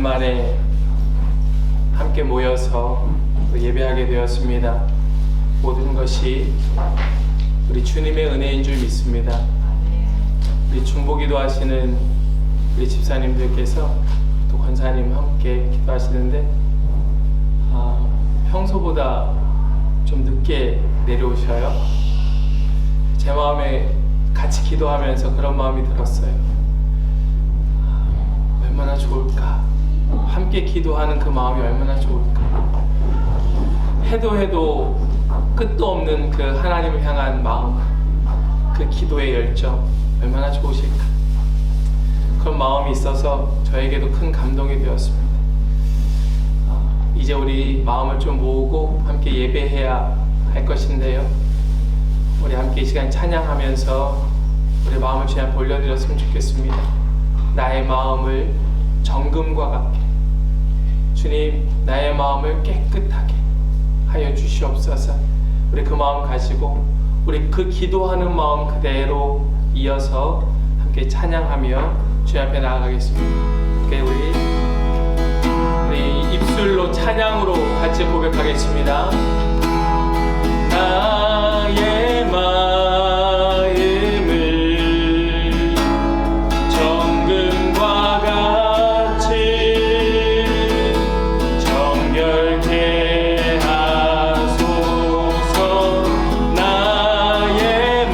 오랜만에 함께 모여서 예배하게 되었습니다. 모든 것이 우리 주님의 은혜인 줄 믿습니다. 우리 중보기도 하시는 우리 집사님들께서 또 권사님 함께 기도하시는데 평소보다 좀 늦게 내려오셔요. 제 마음에 같이 기도하면서 그런 마음이 들었어요. 얼마나 좋을까? 함께 기도하는 그 마음이 얼마나 좋을까? 해도 끝도 없는 그 하나님을 향한 마음, 그 기도의 열정 얼마나 좋으실까? 그런 마음이 있어서 저에게도 큰 감동이 되었습니다. 이제 우리 마음을 좀 모으고 함께 예배해야 할 것인데요. 우리 함께 이 시간 찬양하면서 우리 마음을 주님 앞에 올려드렸으면 좋겠습니다. 나의 마음을 정금과 같게, 주님 나의 마음을 깨끗하게 하여 주시옵소서. 우리 그 마음 가지고 우리 그 기도하는 마음 그대로 이어서 함께 찬양하며 주님 앞에 나아가겠습니다. 우리 입술로 찬양으로 같이 고백하겠습니다. 나의 마음을 정금과 같이 정결케 하소서. 나의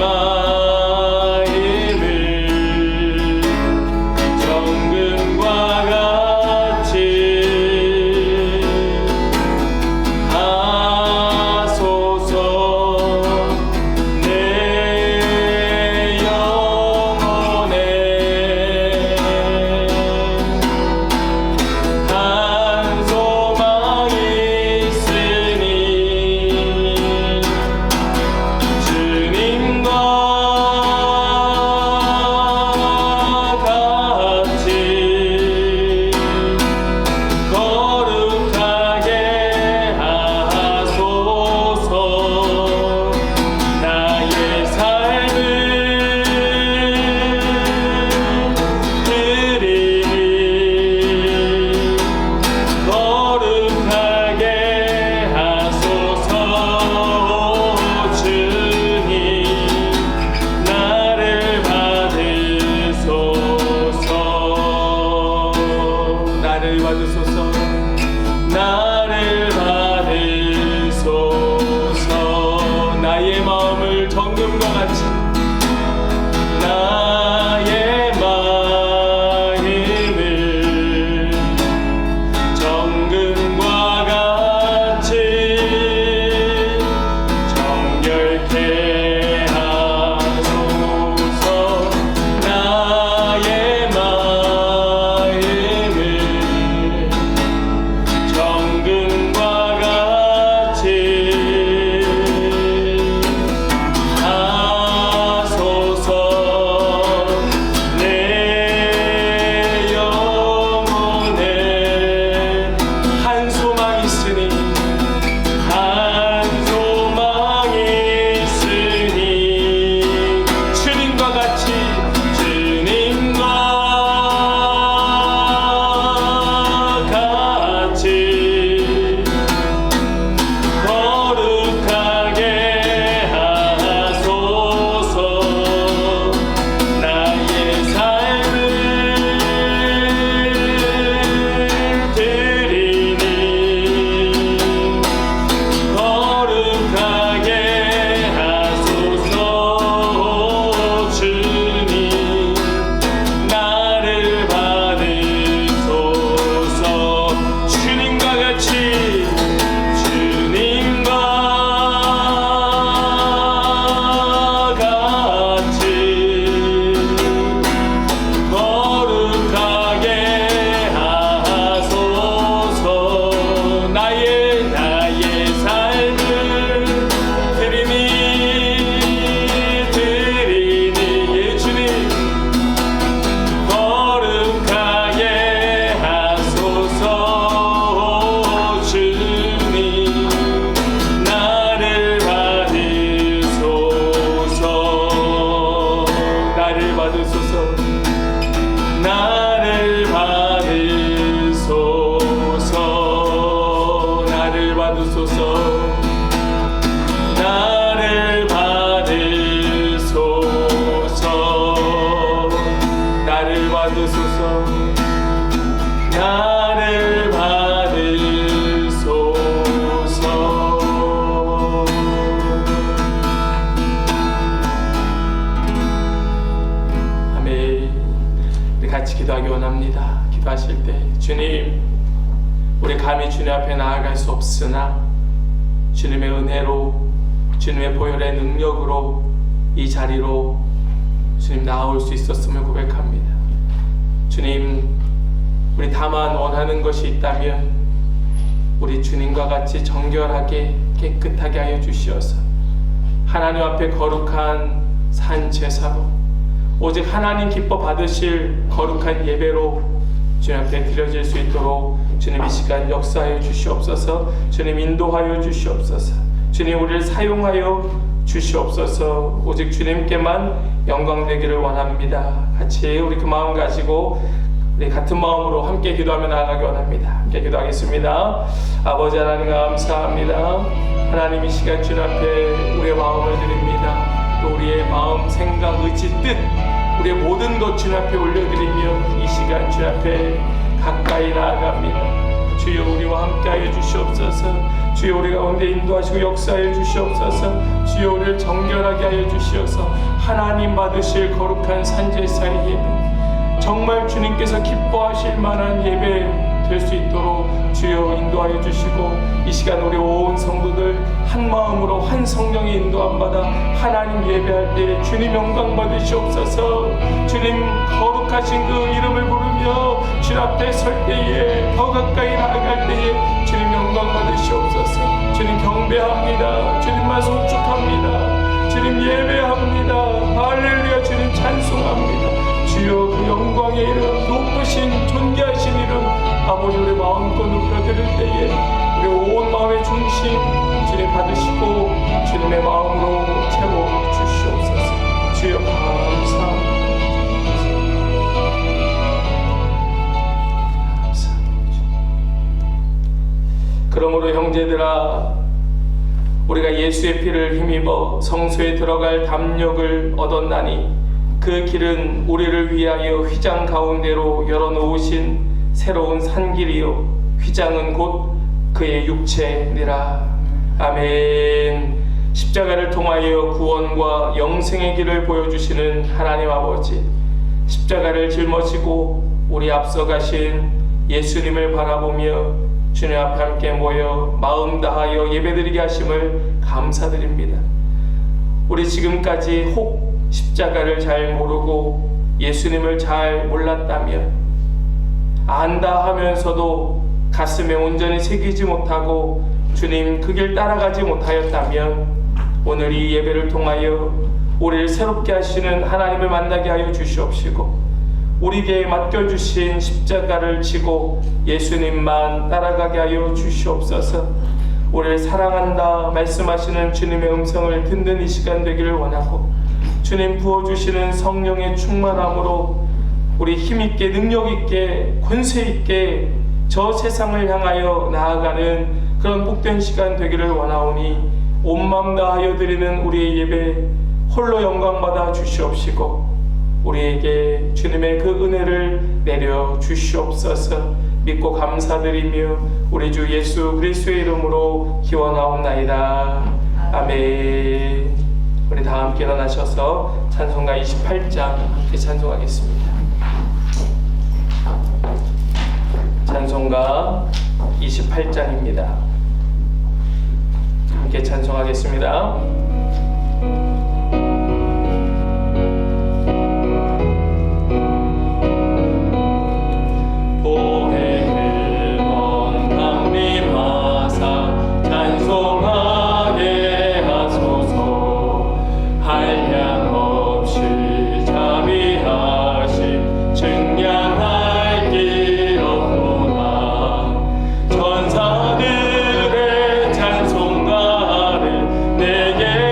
마음을 정금과 같이 나를 받으소서. 같이 기도하기 원합니다. 기도하실 때 주님, 우리 감히 주님 앞에 나아갈 수 없으나 주님의 은혜로, 주님의 보혈의 능력으로 이 자리로 주님 나올 수 있었음을 고백합니다. 주님, 우리 다만 원하는 것이 있다면 우리 주님과 같이 정결하게 깨끗하게 하여 주시어서 하나님 앞에 거룩한 산 제사로, 오직 하나님 기뻐 받으실 거룩한 예배로 주님 앞에 드려질 수 있도록 주님 이 시간 역사하여 주시옵소서. 주님 인도하여 주시옵소서. 주님 우리를 사용하여 주시옵소서. 오직 주님께만 영광 되기를 원합니다. 같이 우리 그 마음 가지고 우리 같은 마음으로 함께 기도하며 나아가기 원합니다. 함께 기도하겠습니다. 아버지 하나님 감사합니다. 하나님 이 시간 주님 앞에 우리의 마음을 드립니다. 또 우리의 마음, 생각, 의지, 뜻, 우리의 모든 것 주님 앞에 올려드리며 이 시간 주님 앞에 가까이 나아갑니다. 주여 우리와 함께하여 주시옵소서. 주여 우리 가운데 인도하시고 역사하여 주시옵소서. 주여 우리를 정결하게 하여 주시어서 하나님 받으실 거룩한 산제사의 예배, 정말 주님께서 기뻐하실 만한 예배 될 수 있도록 주여 인도하여 주시고 이 시간 우리 온 성도들 한 마음으로 한 성령의 인도함 받아 하나님 예배할 때 주님 영광 받으시옵소서. 주님 거룩하신 그 이름을 부르며 주님 앞에 설 때에 더 가까이 나아갈 때에 주님 영광 받으시옵소서. 주님 경배합니다. 주님만 송축합니다. 주님 예배합니다. 할렐루야. 주님 찬송합니다. 주여 그 영광의 이름, 높으신 존귀하신 이름 아버지 우리 마음껏 높여드릴 때에 우리 온 마음의 중심 주님 받으시고 주님의 마음으로 채워 주시옵소서. 주여 감사합니다. 그러므로 형제들아, 우리가 예수의 피를 힘입어 성소에 들어갈 담력을 얻었나니 그 길은 우리를 위하여 휘장 가운데로 열어놓으신 새로운 산길이요 휘장은 곧 그의 육체니라. 아멘. 십자가를 통하여 구원과 영생의 길을 보여주시는 하나님 아버지, 십자가를 짊어지고 우리 앞서 가신 예수님을 바라보며 주님 앞에 함께 모여 마음 다하여 예배드리게 하심을 감사드립니다. 우리 지금까지 혹 십자가를 잘 모르고 예수님을 잘 몰랐다면, 안다 하면서도 가슴에 온전히 새기지 못하고 주님 그 길 따라가지 못하였다면 오늘 이 예배를 통하여 우리를 새롭게 하시는 하나님을 만나게 하여 주시옵시고 우리에게 맡겨주신 십자가를 지고 예수님만 따라가게 하여 주시옵소서. 우리를 사랑한다 말씀하시는 주님의 음성을 듣는 이 시간 되기를 원하고 주님 부어주시는 성령의 충만함으로 우리 힘있게 능력있게 권세있게 저 세상을 향하여 나아가는 그런 복된 시간 되기를 원하오니 온 마음 다하여 드리는 우리의 예배 홀로 영광받아 주시옵시고 우리에게 주님의 그 은혜를 내려 주시옵소서. 믿고 감사드리며 우리 주 예수 그리스도의 이름으로 기원하옵나이다. 아멘. 우리 다 함께 일어나셔서 찬송가 28장 함께 찬송하겠습니다. 찬송가 28장입니다. 함께 찬송하겠습니다. 전사들의 찬송가를 내게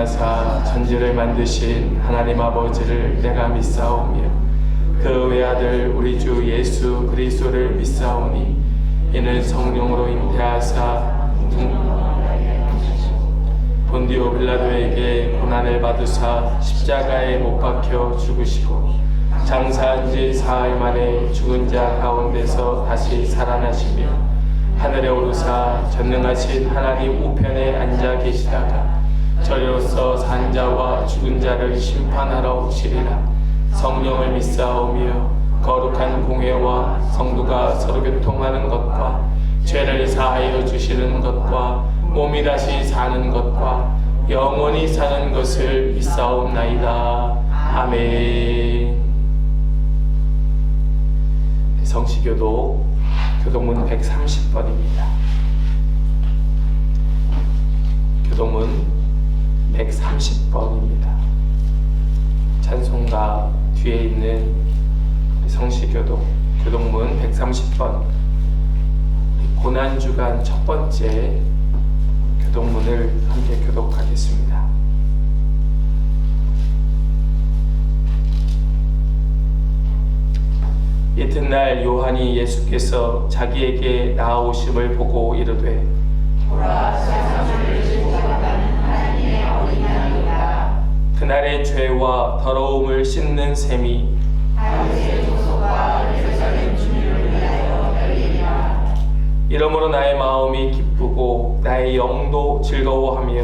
인하사 천지를 만드신 하나님 아버지를 내가 믿사오며 그 외아들 우리 주 예수 그리스도를 믿사오니 이는 성령으로 잉태하사 본디오 빌라도에게 고난을 받으사 십자가에 못 박혀 죽으시고 장사한 지 사흘 만에 죽은 자 가운데서 다시 살아나시며 하늘에 오르사 전능하신 하나님 우편에 앉아 계시다가 저리로서 산 자와 죽은 자를 심판하러 오시리라. 성령을 믿사오며 거룩한 공회와 성도가 서로 교통하는 것과 죄를 사하여 주시는 것과 몸이 다시 사는 것과 영원히 사는 것을 믿사옵나이다. 아멘. 성시교도 교동문 130번입니다. 교동문 130번입니다. 찬송가 뒤에 있는 성시교도 교동문 130번 고난주간 첫 번째 교동문을 함께 교독하겠습니다. 이튿날 요한이 예수께서 자기에게 나아오심을 보고 이르되 보라, 세상을 지고가는 하나님의 어린 양이다. 그날의 죄와 더러움을 씻는 셈이 다윗의 조소가 예루살렘 주민을 위하여 열리리라. 이러므로 나의 마음이 기쁘고 나의 영도 즐거워하며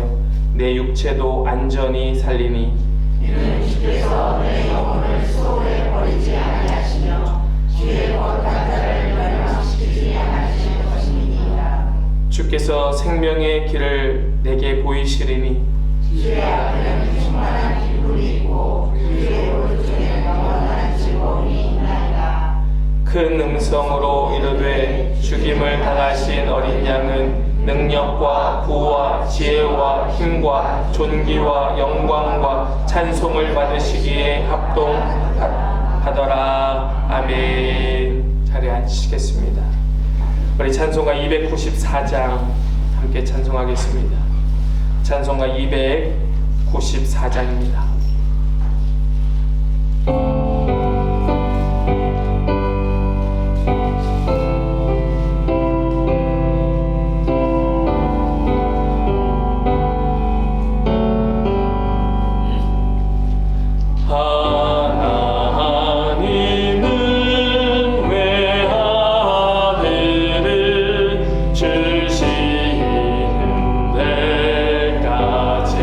내 육체도 안전히 살리니 이는 주께서 내 영혼을 수호에 버리지 아니하시며 주의 거룩한 자를 멸망시키지 않으실 것입니다. 주께서 생명의 길을 내게 보이시리니 주의 앞에는 충만한 기쁨이 있고 주의 오른쪽에는 영원한 즐거움이 있나이다. 큰 음성으로 이르되 죽임을 당하신 어린 양은 능력과 부와 지혜와 힘과 존귀와 영광과 찬송을 받으시기에 합동하더라. 아멘. 자리에 앉으시겠습니다. 우리 찬송가 294장 함께 찬송하겠습니다. 찬송가 294장입니다. 주시는 데까지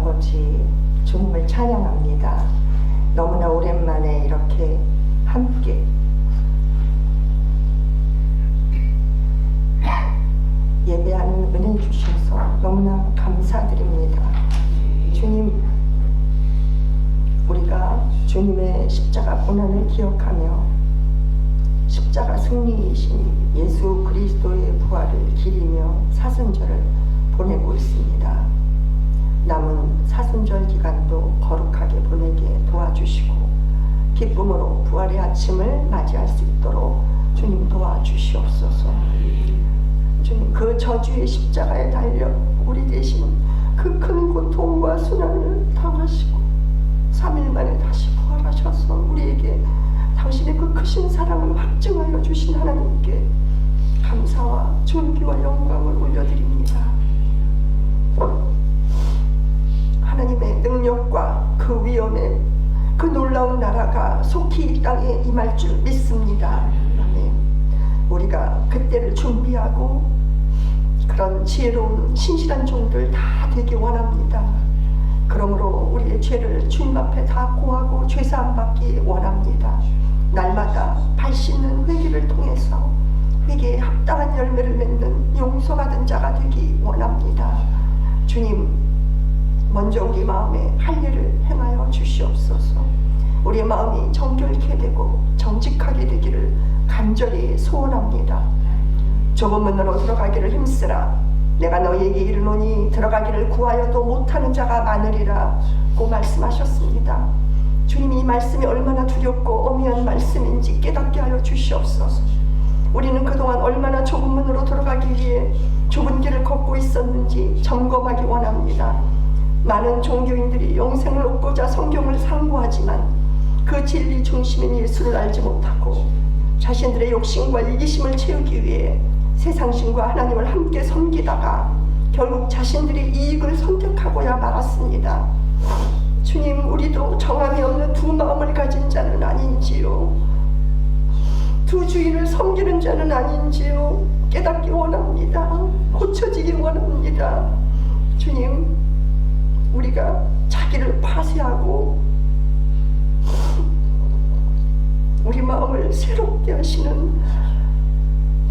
아버지, 주님을 찬양합니다. 너무나 오랜만에 이렇게 함께 예배하는 은혜 주셔서 너무나 감사드립니다. 주님, 우리가 주님의 십자가 고난을 기억하며 십자가 승리이신 예수 그리스도의 부활을 기리며 사순절을 보내고 있습니다. 남은 사순절 기간도 거룩하게 보내게 도와주시고 기쁨으로 부활의 아침을 맞이할 수 있도록 주님 도와주시옵소서. 주님, 그 저주의 십자가에 달려 우리 대신 그 큰 고통과 수난을 당하시고 3일 만에 다시 부활하셔서 우리에게 당신의 그 크신 사랑을 확증하여 주신 하나님께 감사와 존귀와 영광을 올려드립니다. 하나님의 능력과 그 위엄의 그 놀라운 나라가 속히 이 땅에 임할 줄 믿습니다. 아멘. 우리가 그때를 준비하고 그런 지혜로운 신실한 종들 다 되기 원합니다. 그러므로 우리의 죄를 주님 앞에 다 고하고 죄사함 받기 원합니다. 날마다 발 씻는 회개를 통해서 회개에 합당한 열매를 맺는 용서받은 자가 되기 원합니다. 주님, 먼저 우리 마음에 할례를 행하여 주시옵소서. 우리의 마음이 정결케 되고 정직하게 되기를 간절히 소원합니다. 좁은 문으로 들어가기를 힘쓰라. 내가 너희에게 이르노니 들어가기를 구하여도 못하는 자가 많으리라고 말씀하셨습니다. 주님이 이 말씀이 얼마나 두렵고 엄미한 말씀인지 깨닫게 하여 주시옵소서. 우리는 그동안 얼마나 좁은 문으로 들어가기 위해 좁은 길을 걷고 있었는지 점검하기 원합니다. 많은 종교인들이 영생을 얻고자 성경을 상고하지만 그 진리 중심인 예수를 알지 못하고 자신들의 욕심과 이기심을 채우기 위해 세상신과 하나님을 함께 섬기다가 결국 자신들의 이익을 선택하고야 말았습니다. 주님, 우리도 정함이 없는 두 마음을 가진 자는 아닌지요? 두 주인을 섬기는 자는 아닌지요? 깨닫기 원합니다. 고쳐지기 원합니다. 주님, 우리가 자기를 파쇄하고 우리 마음을 새롭게 하시는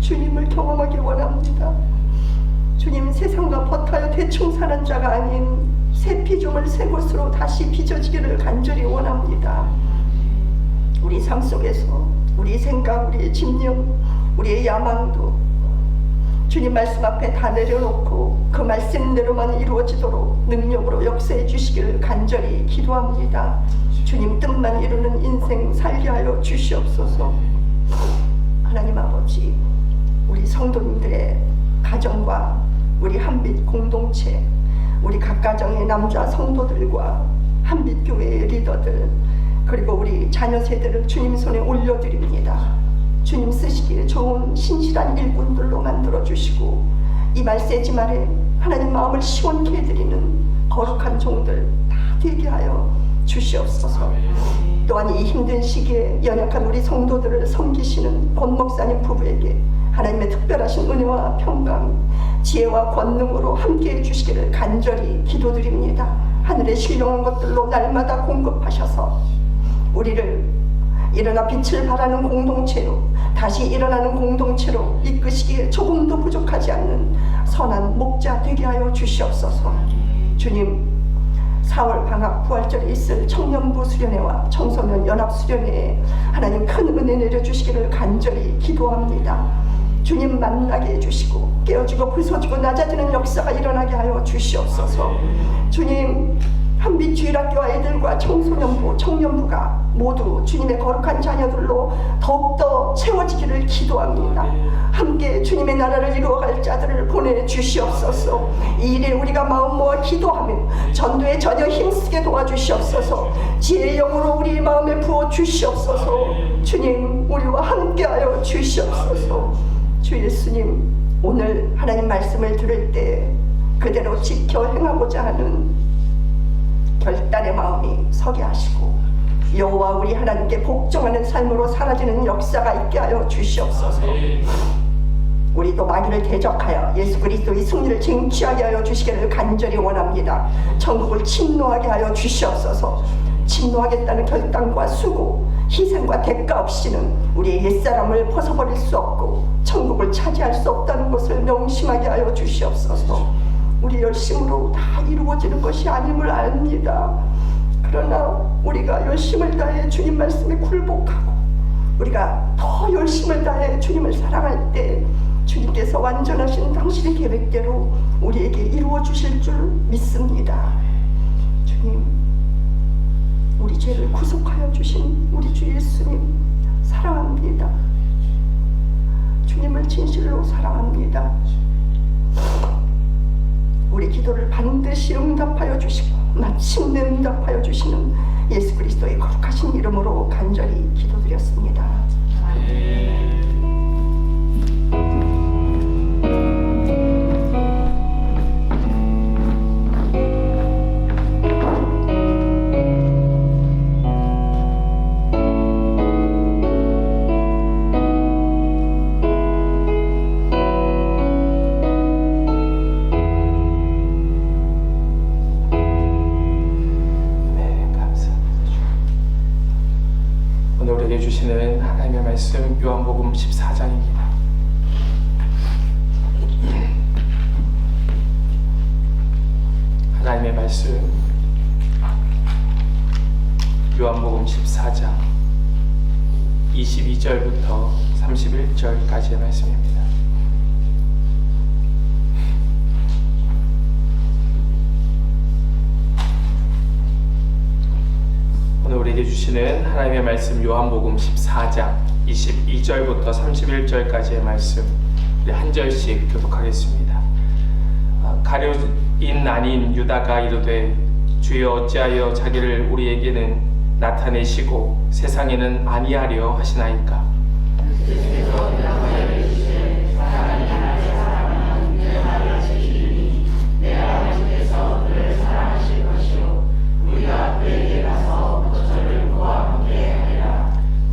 주님을 경험하기 원합니다. 주님, 세상과 버타여 대충 사는 자가 아닌 새 피조물 새 곳으로 다시 빚어지기를 간절히 원합니다. 우리 삶 속에서 우리 생각, 우리의 집념, 우리의 야망도 주님 말씀 앞에 다 내려놓고 그 말씀대로만 이루어지도록 능력으로 역사해 주시기를 간절히 기도합니다. 주님 뜻만 이루는 인생 살게 하여 주시옵소서. 하나님 아버지, 우리 성도님들의 가정과 우리 한빛 공동체, 우리 각 가정의 남자 성도들과 한빛 교회의 리더들, 그리고 우리 자녀 세대를 주님 손에 올려드립니다. 주님 쓰시기에 좋은 신실한 일꾼들로 만들어 주시고 이 말세지 말에 하나님 마음을 시원케 해드리는 거룩한 종들 다 되게 하여 주시옵소서. 또한 이 힘든 시기에 연약한 우리 성도들을 섬기시는 권 목사님 부부에게 하나님의 특별하신 은혜와 평강, 지혜와 권능으로 함께해 주시기를 간절히 기도드립니다. 하늘의 신령한 것들로 날마다 공급하셔서 우리를 일어나 빛을 발하는 공동체로, 다시 일어나는 공동체로 이끄시기에 조금도 부족하지 않는 선한 목자 되게 하여 주시옵소서. 주님, 4월 방학 부활절에 있을 청년부 수련회와 청소년 연합 수련회에 하나님 큰 은혜 내려주시기를 간절히 기도합니다. 주님 만나게 해주시고 깨어지고 부서지고 낮아지는 역사가 일어나게 하여 주시옵소서. 주님, 한빛 주일학교 아이들과 청소년부, 청년부가 모두 주님의 거룩한 자녀들로 더욱더 채워지기를 기도합니다. 함께 주님의 나라를 이루어갈 자들을 보내주시옵소서. 이 일에 우리가 마음 모아 기도하며 전도에 전혀 힘쓰게 도와주시옵소서. 지혜의 영으로 우리 마음에 부어주시옵소서. 주님, 우리와 함께하여 주시옵소서. 주 예수님, 오늘 하나님 말씀을 들을 때 그대로 지켜 행하고자 하는 결단의 마음이 서게 하시고 여호와 우리 하나님께 복종하는 삶으로 사라지는 역사가 있게 하여 주시옵소서. 우리도 마귀를 대적하여 예수 그리스도의 승리를 쟁취하게 하여 주시기를 간절히 원합니다. 천국을 침노하게 하여 주시옵소서. 침노하겠다는 결단과 수고, 희생과 대가 없이는 우리의 옛사람을 벗어버릴 수 없고 천국을 차지할 수 없다는 것을 명심하게 하여 주시옵소서. 우리 열심으로 다 이루어지는 것이 아님을 압니다. 그러나 우리가 열심을 다해 주님 말씀에 굴복하고 우리가 더 열심을 다해 주님을 사랑할 때 주님께서 완전하신 당신의 계획대로 우리에게 이루어 주실 줄 믿습니다. 주님, 우리 죄를 구속하여 주신 우리 주 예수님 사랑합니다. 주님을 진실로 사랑합니다. 우리 기도를 반드시 응답하여 주시고 마침내 응답하여 주시는 예수 그리스도의 거룩하신 이름으로 간절히 기도드렸습니다. 주시는 하나님의 말씀 요한복음 14장입니다. 하나님의 말씀 요한복음 14장 22절부터 31절까지의 말씀입니다. 오늘 우리에게 주시는 하나님의 말씀 요한복음 14장 22절부터 31절까지의 말씀 우리 한 절씩 교독하겠습니다. 가룟인 아닌 유다가 이르되 주여 어찌하여 자기를 우리에게는 나타내시고 세상에는 아니하려 하시나이까.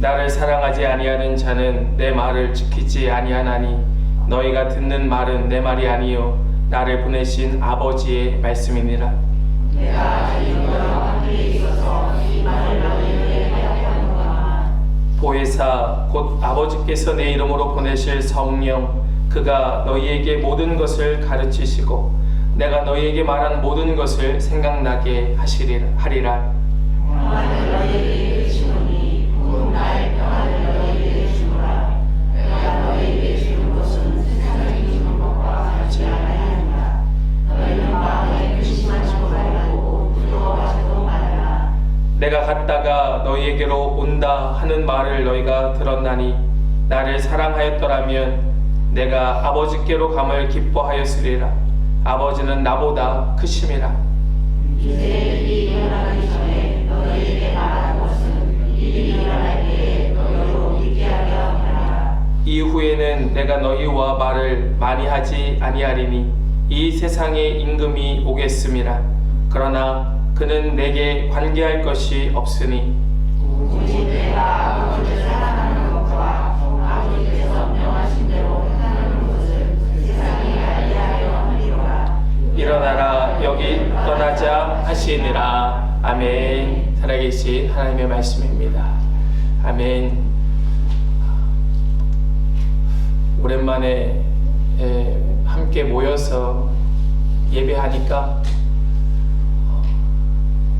나를 사랑하지 아니하는 자는 내 말을 지키지 아니하나니 너희가 듣는 말은 내 말이 아니요 나를 보내신 아버지의 말씀이니라. 내가 이와 함께 있어서 이 말을 너희에게 하였노라. 보혜사 곧 아버지께서 내 이름으로 보내실 성령 그가 너희에게 모든 것을 가르치시고 내가 너희에게 말한 모든 것을 생각나게 하리라. 나의 평안을 너희에게 주노라. 내가 너희에게 주는 것은 세상이 주는 것과 같지 아니하니라. 너희는 마음에 근심하지 말고 두려워하지도 말라. 내가 갔다가 너희에게로 온다 하는 말을 너희가 들었나니 나를 사랑하였더라면 내가 아버지께로 감을 기뻐하였으리라. 아버지는 나보다 크심이라. 이제 일이 일어나기 전에 너희에게 말한 것은 일이 일어날 때에 너희로 믿게 하려 함이라. 이후에는 내가 너희와 말을 많이 하지 아니하리니 이 세상에 임금이 오겠음이라. 그러나 그는 내게 관계할 것이 없으니 오직 내가 아버지를 사랑하는 것과 아버지께서 명하신 대로 행하는 것을 세상이 알게 하려 함이로라. 일어나라 여기 떠나자 하시니라. 아멘. 살아계신 하나님의 말씀입니다. 아멘. 오랜만에 함께 모여서 예배하니까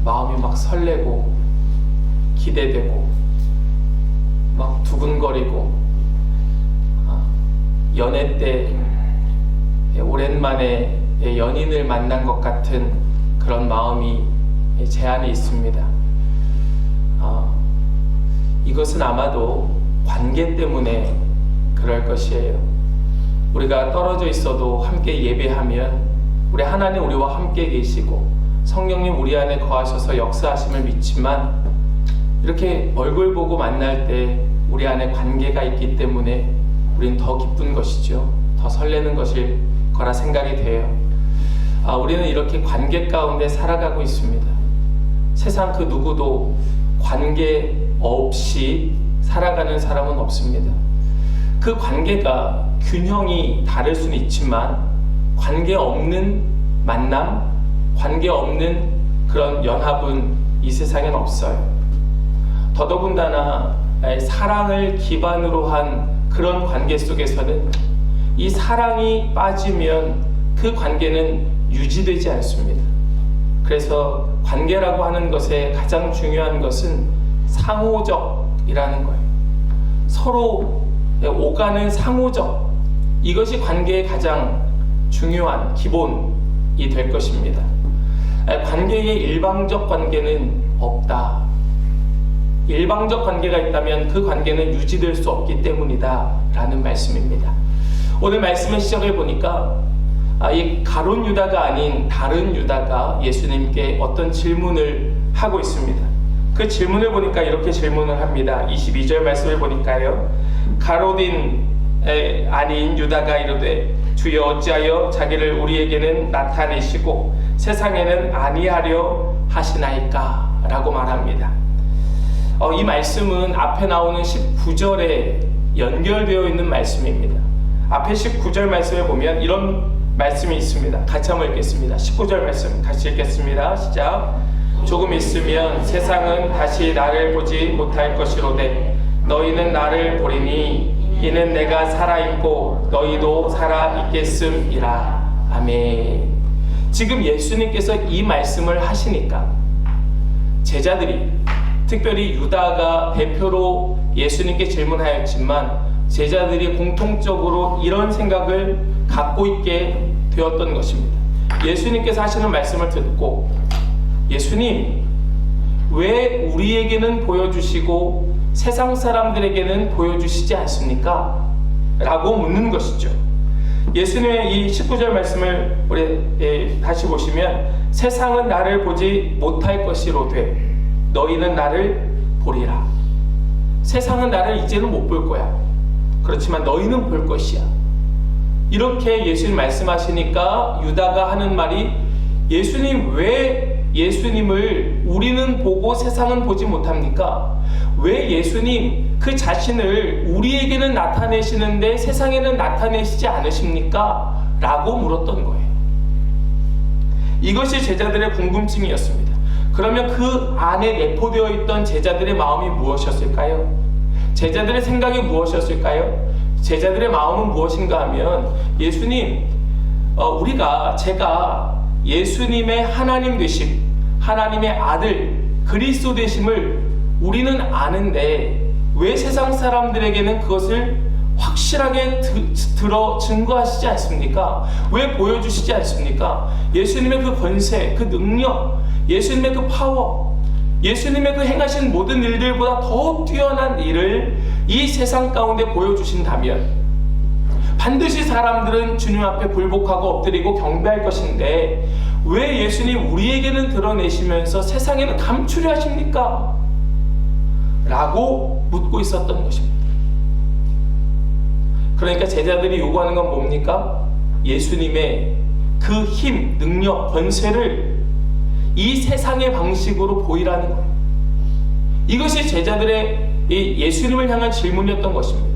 마음이 막 설레고 기대되고 막 두근거리고 연애 때 오랜만에 연인을 만난 것 같은 그런 마음이 제 안에 있습니다. 이것은 아마도 관계 때문에 그럴 것이에요. 우리가 떨어져 있어도 함께 예배하면 우리 하나님 우리와 함께 계시고 성령님 우리 안에 거하셔서 역사하심을 믿지만 이렇게 얼굴 보고 만날 때 우리 안에 관계가 있기 때문에 우리는 더 기쁜 것이죠. 더 설레는 것일 거라 생각이 돼요. 우리는 이렇게 관계 가운데 살아가고 있습니다. 세상 그 누구도 관계 없이 살아가는 사람은 없습니다. 그 관계가 균형이 다를 수는 있지만 관계 없는 만남, 관계 없는 그런 연합은 이 세상엔 없어요. 더더군다나 사랑을 기반으로 한 그런 관계 속에서는 이 사랑이 빠지면 그 관계는 유지되지 않습니다. 그래서 관계라고 하는 것의 가장 중요한 것은 상호적이라는 거예요. 서로 오가는 상호적, 이것이 관계의 가장 중요한 기본이 될 것입니다. 관계의 일방적 관계는 없다. 일방적 관계가 있다면 그 관계는 유지될 수 없기 때문이다 라는 말씀입니다. 오늘 말씀을 시작해 보니까 이 가룟 유다가 아닌 다른 유다가 예수님께 어떤 질문을 하고 있습니다. 그 질문을 보니까 이렇게 질문을 합니다. 22절 말씀을 보니까요, 가룟인 아닌 유다가 이르되 주여 어찌하여 자기를 우리에게는 나타내시고 세상에는 아니하려 하시나이까 라고 말합니다. 이 말씀은 앞에 나오는 19절에 연결되어 있는 말씀입니다. 앞에 19절 말씀을 보면 이런 말씀이 있습니다. 같이 한번 읽겠습니다. 19절 말씀 같이 읽겠습니다. 시작. 조금 있으면 세상은 다시 나를 보지 못할 것이로되 너희는 나를 보리니 이는 내가 살아있고 너희도 살아있겠음이라. 아멘. 지금 예수님께서 이 말씀을 하시니까 제자들이, 특별히 유다가 대표로 예수님께 질문하였지만 제자들이 공통적으로 이런 생각을 갖고 있게 되었던 것입니다. 예수님께서 하시는 말씀을 듣고 예수님, 왜 우리에게는 보여주시고 세상 사람들에게는 보여주시지 않습니까? 라고 묻는 것이죠. 예수님의 이 19절 말씀을 우리 다시 보시면 세상은 나를 보지 못할 것이로되 너희는 나를 보리라. 세상은 나를 이제는 못 볼 거야. 그렇지만 너희는 볼 것이야. 이렇게 예수님 말씀하시니까 유다가 하는 말이, 예수님, 왜 예수님을 우리는 보고 세상은 보지 못합니까? 왜 예수님 그 자신을 우리에게는 나타내시는데 세상에는 나타내시지 않으십니까? 라고 물었던 거예요. 이것이 제자들의 궁금증이었습니다. 그러면 그 안에 내포되어 있던 제자들의 마음이 무엇이었을까요? 제자들의 생각이 무엇이었을까요? 제자들의 마음은 무엇인가 하면, 예수님, 제가 예수님의 하나님 되심, 하나님의 아들 그리스도 되심을 우리는 아는데 왜 세상 사람들에게는 그것을 확실하게 증거하시지 않습니까? 왜 보여주시지 않습니까? 예수님의 그 권세, 그 능력, 예수님의 그 파워, 예수님의 그 행하신 모든 일들보다 더 뛰어난 일을 이 세상 가운데 보여주신다면 반드시 사람들은 주님 앞에 굴복하고 엎드리고 경배할 것인데 왜 예수님 우리에게는 드러내시면서 세상에는 감추려 하십니까? 라고 묻고 있었던 것입니다. 그러니까 제자들이 요구하는 건 뭡니까? 예수님의 그 힘, 능력, 권세를 이 세상의 방식으로 보이라는 거예요. 이것이 제자들의 이 예수님을 향한 질문이었던 것입니다.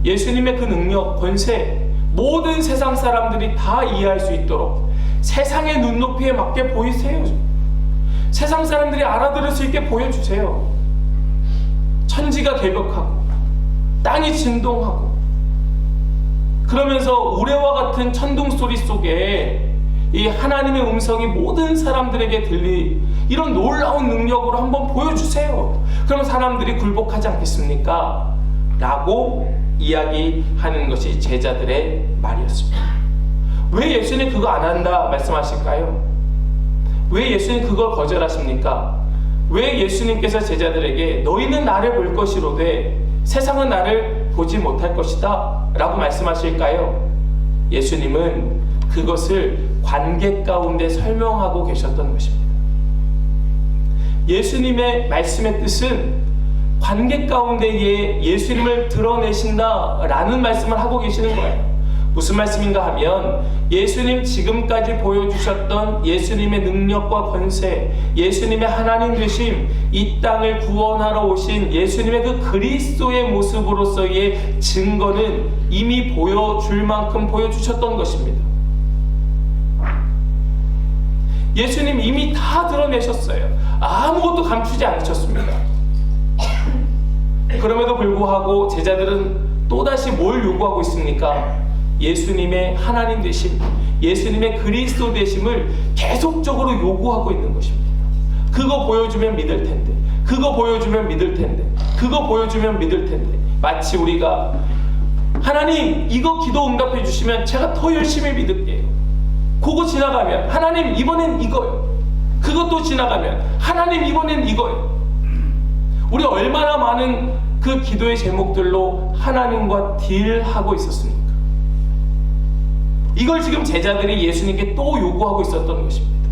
예수님의 그 능력, 권세, 모든 세상 사람들이 다 이해할 수 있도록 세상의 눈높이에 맞게 보이세요. 세상 사람들이 알아들을 수 있게 보여주세요. 천지가 개벽하고 땅이 진동하고 그러면서 우레와 같은 천둥 소리 속에 이 하나님의 음성이 모든 사람들에게 들리, 이런 놀라운 능력으로 한번 보여주세요. 그럼 사람들이 굴복하지 않겠습니까? 라고 이야기하는 것이 제자들의 말이었습니다. 왜 예수님 그거 안 한다 말씀하실까요? 왜 예수님 그걸 거절하십니까? 왜 예수님께서 제자들에게 너희는 나를 볼 것이로되 세상은 나를 보지 못할 것이다 라고 말씀하실까요? 예수님은 그것을 관계 가운데 설명하고 계셨던 것입니다. 예수님의 말씀의 뜻은 관계 가운데에 예수님을 드러내신다 라는 말씀을 하고 계시는 거예요. 무슨 말씀인가 하면 예수님 지금까지 보여주셨던 예수님의 능력과 권세, 예수님의 하나님 되심, 이 땅을 구원하러 오신 예수님의 그 그리스도의 모습으로서의 증거는 이미 보여줄 만큼 보여주셨던 것입니다. 예수님 이미 다 드러내셨어요. 아무것도 감추지 않으셨습니다. 그럼에도 불구하고 제자들은 또다시 뭘 요구하고 있습니까? 예수님의 하나님 되심, 예수님의 그리스도 되심을 계속적으로 요구하고 있는 것입니다. 그거 보여주면 믿을 텐데, 그거 보여주면 믿을 텐데, 그거 보여주면 믿을 텐데. 마치 우리가 하나님 이거 기도 응답해 주시면 제가 더 열심히 믿을게요. 그거 지나가면 하나님 이번엔 이거요. 그것도 지나가면 하나님 이번엔 이거요. 우리 얼마나 많은 그 기도의 제목들로 하나님과 딜하고 있었습니까? 이걸 지금 제자들이 예수님께 또 요구하고 있었던 것입니다.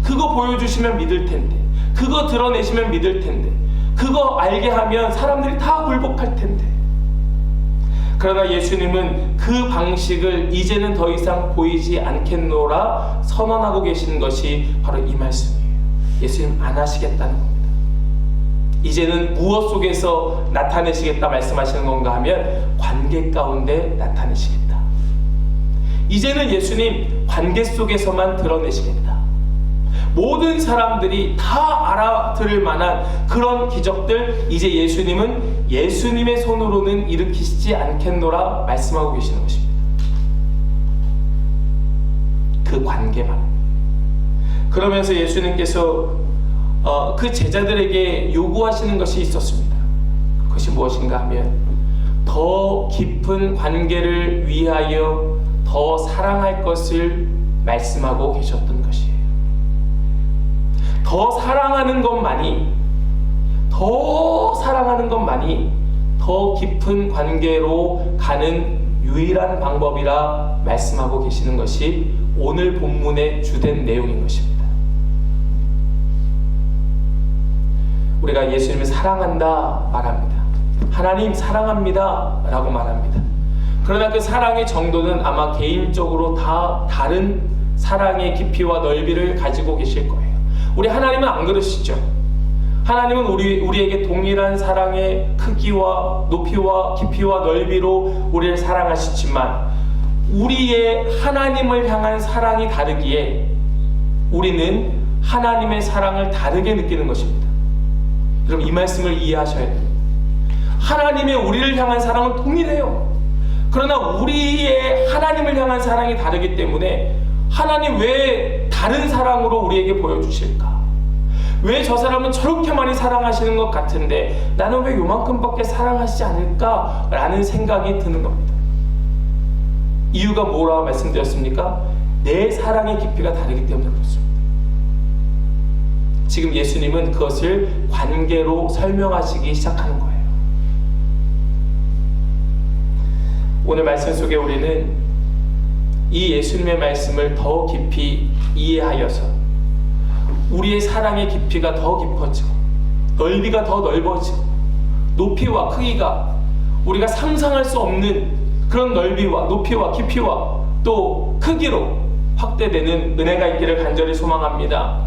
그거 보여주시면 믿을 텐데, 그거 드러내시면 믿을 텐데, 그거 알게 하면 사람들이 다 굴복할 텐데. 그러나 예수님은 그 방식을 이제는 더 이상 보이지 않겠노라 선언하고 계시는 것이 바로 이 말씀이에요. 예수님 안 하시겠다는 겁니다. 이제는 무엇 속에서 나타내시겠다 말씀하시는 건가 하면 관계 가운데 나타내시겠다. 이제는 예수님 관계 속에서만 드러내시겠다. 모든 사람들이 다 알아들을 만한 그런 기적들, 이제 예수님은 예수님의 손으로는 일으키시지 않겠노라 말씀하고 계시는 것입니다. 그 관계만. 그러면서 예수님께서 그 제자들에게 요구하시는 것이 있었습니다. 그것이 무엇인가 하면 더 깊은 관계를 위하여 더 사랑할 것을 말씀하고 계셨던 것이에요. 더 사랑하는 것만이 더 깊은 관계로 가는 유일한 방법이라 말씀하고 계시는 것이 오늘 본문의 주된 내용인 것입니다. 우리가 예수님을 사랑한다 말합니다. 하나님 사랑합니다 라고 말합니다. 그러나 그 사랑의 정도는 아마 개인적으로 다 다른 사랑의 깊이와 넓이를 가지고 계실 거예요. 우리 하나님은 안 그러시죠. 하나님은 우리에게 동일한 사랑의 크기와 높이와 깊이와 넓이로 우리를 사랑하시지만 우리의 하나님을 향한 사랑이 다르기에 우리는 하나님의 사랑을 다르게 느끼는 것입니다. 여러분 이 말씀을 이해하셔야 돼요. 하나님의 우리를 향한 사랑은 동일해요. 그러나 우리의 하나님을 향한 사랑이 다르기 때문에 하나님 왜 다른 사랑으로 우리에게 보여주실까? 왜 저 사람은 저렇게 많이 사랑하시는 것 같은데 나는 왜 요만큼밖에 사랑하시지 않을까? 라는 생각이 드는 겁니다. 이유가 뭐라고 말씀드렸습니까? 내 사랑의 깊이가 다르기 때문에 그렇습니다. 지금 예수님은 그것을 관계로 설명하시기 시작하는 거예요. 오늘 말씀 속에 우리는 이 예수님의 말씀을 더 깊이 이해하여서 우리의 사랑의 깊이가 더 깊어지고 넓이가 더 넓어지고 높이와 크기가 우리가 상상할 수 없는 그런 넓이와 높이와 깊이와 또 크기로 확대되는 은혜가 있기를 간절히 소망합니다.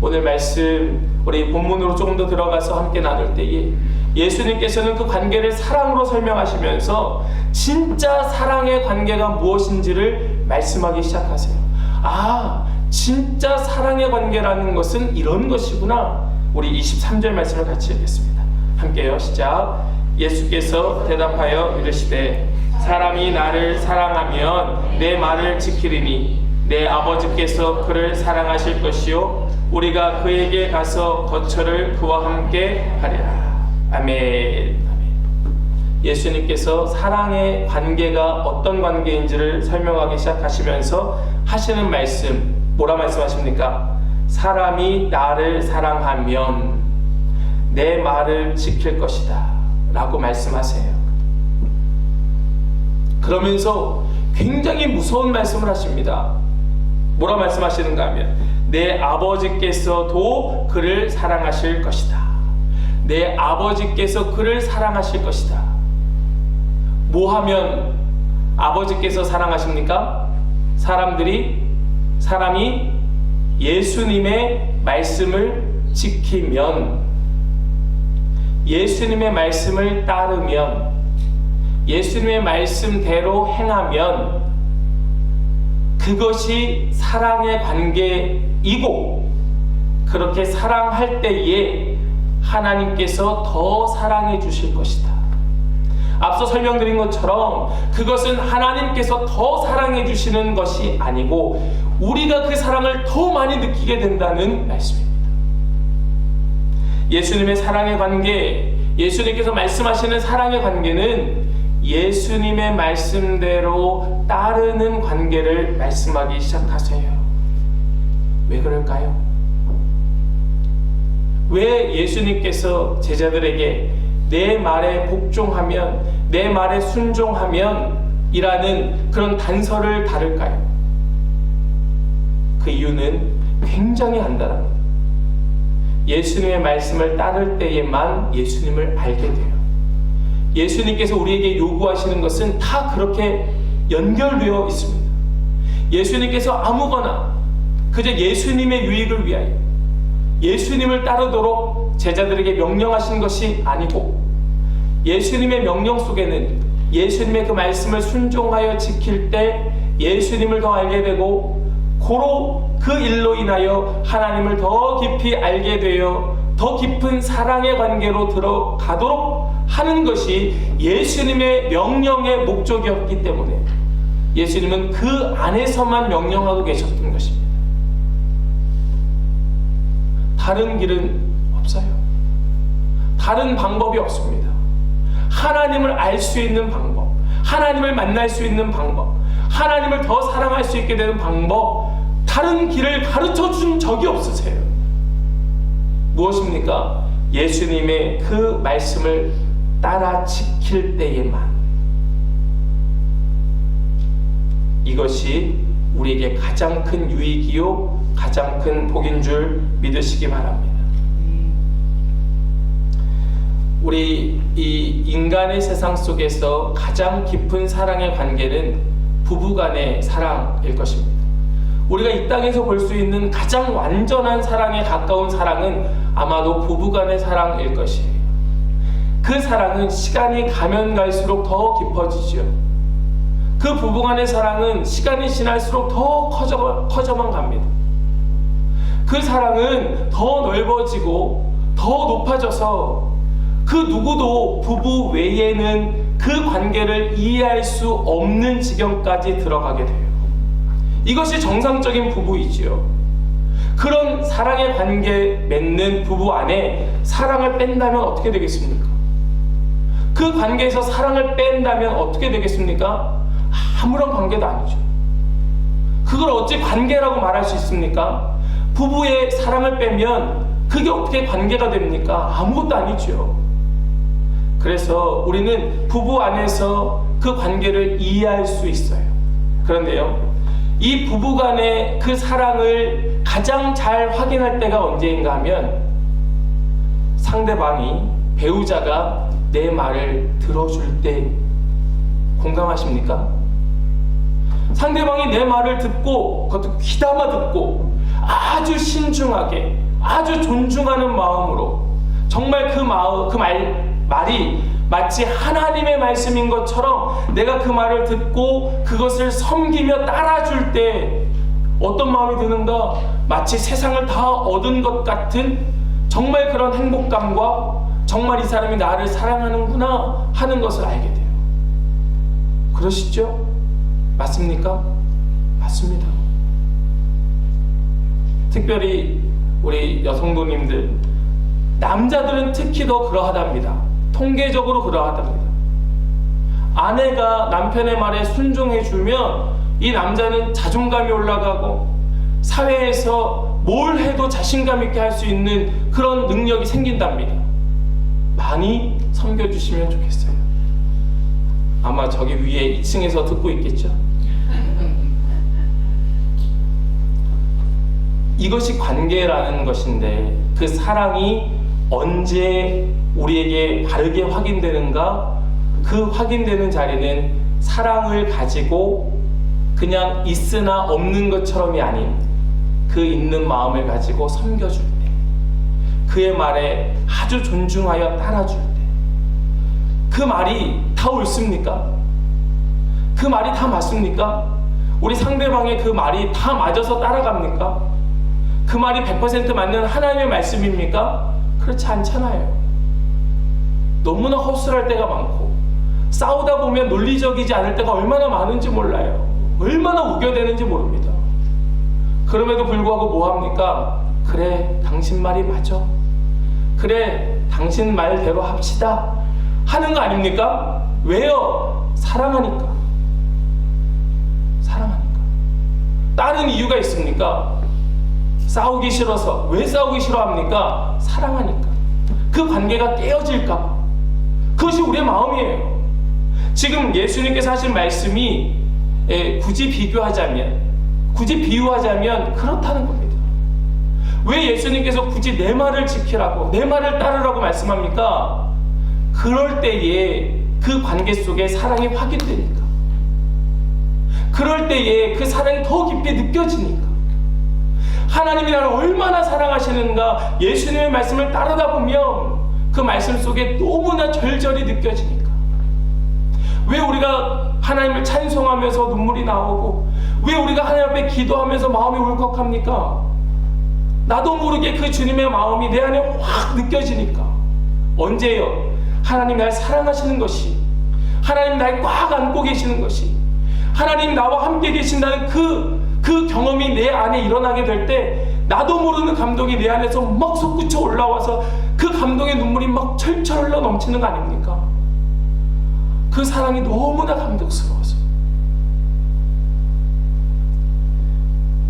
오늘 말씀 우리 본문으로 조금 더 들어가서 함께 나눌 때에 예수님께서는 그 관계를 사랑으로 설명하시면서 진짜 사랑의 관계가 무엇인지를 말씀하기 시작하세요. 아, 진짜 사랑의 관계라는 것은 이런 것이구나. 우리 23절 말씀을 같이 읽겠습니다. 함께요. 시작. 예수께서 대답하여 이르시되 사람이 나를 사랑하면 내 말을 지키리니 내 아버지께서 그를 사랑하실 것이요 우리가 그에게 가서 거처를 그와 함께 하리라. 아멘. 예수님께서 사랑의 관계가 어떤 관계인지를 설명하기 시작하시면서 하시는 말씀, 뭐라 말씀하십니까? 사람이 나를 사랑하면 내 말을 지킬 것이다 라고 말씀하세요. 그러면서 굉장히 무서운 말씀을 하십니다. 뭐라 말씀하시는가 하면 내 아버지께서도 그를 사랑하실 것이다. 내 아버지께서 그를 사랑하실 것이다. 뭐 하면 아버지께서 사랑하십니까? 사람이 예수님의 말씀을 지키면, 예수님의 말씀을 따르면, 예수님의 말씀대로 행하면 그것이 사랑의 관계이고, 그렇게 사랑할 때에 하나님께서 더 사랑해 주실 것이다. 앞서 설명드린 것처럼 그것은 하나님께서 더 사랑해 주시는 것이 아니고 우리가 그 사랑을 더 많이 느끼게 된다는 말씀입니다. 예수님의 사랑의 관계, 예수님께서 말씀하시는 사랑의 관계는 예수님의 말씀대로 따르는 관계를 말씀하기 시작하세요. 왜 그럴까요? 왜 예수님께서 제자들에게 내 말에 복종하면, 내 말에 순종하면 이라는 그런 단서를 다룰까요? 그 이유는 굉장히 간단합니다. 예수님의 말씀을 따를 때에만 예수님을 알게 돼요. 예수님께서 우리에게 요구하시는 것은 다 그렇게 연결되어 있습니다. 예수님께서 아무거나 그저 예수님의 유익을 위하여 예수님을 따르도록 제자들에게 명령하신 것이 아니고, 예수님의 명령 속에는 예수님의 그 말씀을 순종하여 지킬 때 예수님을 더 알게 되고, 고로 그 일로 인하여 하나님을 더 깊이 알게 되어 더 깊은 사랑의 관계로 들어가도록 하는 것이 예수님의 명령의 목적이었기 때문에 예수님은 그 안에서만 명령하고 계셨던 것입니다. 다른 길은 없어요. 다른 방법이 없습니다. 하나님을 알 수 있는 방법, 하나님을 만날 수 있는 방법, 하나님을 더 사랑할 수 있게 되는 방법, 다른 길을 가르쳐 준 적이 없으세요. 무엇입니까? 예수님의 그 말씀을 따라 지킬 때에만. 이것이 우리에게 가장 큰 유익이요 가장 큰 복인 줄 믿으시기 바랍니다. 우리 이 인간의 세상 속에서 가장 깊은 사랑의 관계는 부부간의 사랑일 것입니다. 우리가 이 땅에서 볼 수 있는 가장 완전한 사랑에 가까운 사랑은 아마도 부부간의 사랑일 것이에요. 그 사랑은 시간이 가면 갈수록 더 깊어지죠. 그 부부간의 사랑은 시간이 지날수록 더 커져만 갑니다. 그 사랑은 더 넓어지고 더 높아져서 그 누구도 부부 외에는 그 관계를 이해할 수 없는 지경까지 들어가게 돼요. 이것이 정상적인 부부이지요. 그런 사랑의 관계 맺는 부부 안에 사랑을 뺀다면 어떻게 되겠습니까? 그 관계에서 사랑을 뺀다면 어떻게 되겠습니까? 아무런 관계도 아니죠. 그걸 어찌 관계라고 말할 수 있습니까? 부부의 사랑을 빼면 그게 어떻게 관계가 됩니까? 아무것도 아니죠. 그래서 우리는 부부 안에서 그 관계를 이해할 수 있어요. 그런데요, 이 부부 간의 그 사랑을 가장 잘 확인할 때가 언제인가 하면 상대방이, 배우자가 내 말을 들어줄 때. 공감하십니까? 상대방이 내 말을 듣고, 그것도 귀담아 듣고 아주 신중하게, 아주 존중하는 마음으로, 정말 말이 마치 하나님의 말씀인 것처럼 내가 그 말을 듣고 그것을 섬기며 따라줄 때 어떤 마음이 드는가? 마치 세상을 다 얻은 것 같은 정말 그런 행복감과 정말 이 사람이 나를 사랑하는구나 하는 것을 알게 돼요. 그러시죠? 맞습니까? 맞습니다. 특별히 우리 여성도님들, 남자들은 특히 더 그러하답니다. 통계적으로 그러하답니다. 아내가 남편의 말에 순종해주면 이 남자는 자존감이 올라가고 사회에서 뭘 해도 자신감 있게 할 수 있는 그런 능력이 생긴답니다. 많이 섬겨주시면 좋겠어요. 아마 저기 위에 2층에서 듣고 있겠죠. 이것이 관계라는 것인데, 그 사랑이 언제 우리에게 바르게 확인되는가? 그 확인되는 자리는 사랑을 가지고 그냥 있으나 없는 것처럼이 아닌 그 있는 마음을 가지고 섬겨줄 때, 그의 말에 아주 존중하여 따라줄 때, 그 말이 다 옳습니까? 그 말이 다 맞습니까? 우리 상대방의 그 말이 다 맞아서 따라갑니까? 그 말이 100% 맞는 하나님의 말씀입니까? 그렇지 않잖아요. 너무나 허술할 때가 많고, 싸우다 보면 논리적이지 않을 때가 얼마나 많은지 몰라요. 얼마나 우겨대는지 모릅니다. 그럼에도 불구하고 뭐합니까? 그래, 당신 말이 맞아. 그래, 당신 말대로 합시다 하는 거 아닙니까? 왜요? 사랑하니까. 사랑하니까. 다른 이유가 있습니까? 싸우기 싫어서. 왜 싸우기 싫어합니까? 사랑하니까. 그 관계가 깨어질까 봐. 그것이 우리의 마음이에요. 지금 예수님께서 하신 말씀이 굳이 비유하자면 그렇다는 겁니다. 왜 예수님께서 굳이 내 말을 지키라고, 내 말을 따르라고 말씀합니까? 그럴 때에 그 관계 속에 사랑이 확인되니까. 그럴 때에 그 사랑이 더 깊이 느껴지니까. 하나님이 나를 얼마나 사랑하시는가 예수님의 말씀을 따르다 보면 그 말씀 속에 너무나 절절히 느껴지니까. 왜 우리가 하나님을 찬송하면서 눈물이 나오고, 왜 우리가 하나님 앞에 기도하면서 마음이 울컥합니까? 나도 모르게 그 주님의 마음이 내 안에 확 느껴지니까. 언제요? 하나님 날 사랑하시는 것이, 하나님 날 꽉 안고 계시는 것이, 하나님 나와 함께 계신다는 그 경험이 내 안에 일어나게 될 때, 나도 모르는 감동이 내 안에서 막 솟구쳐 올라와서 그 감동의 눈물이 막 철철 흘러 넘치는 거 아닙니까? 그 사랑이 너무나 감격스러워서.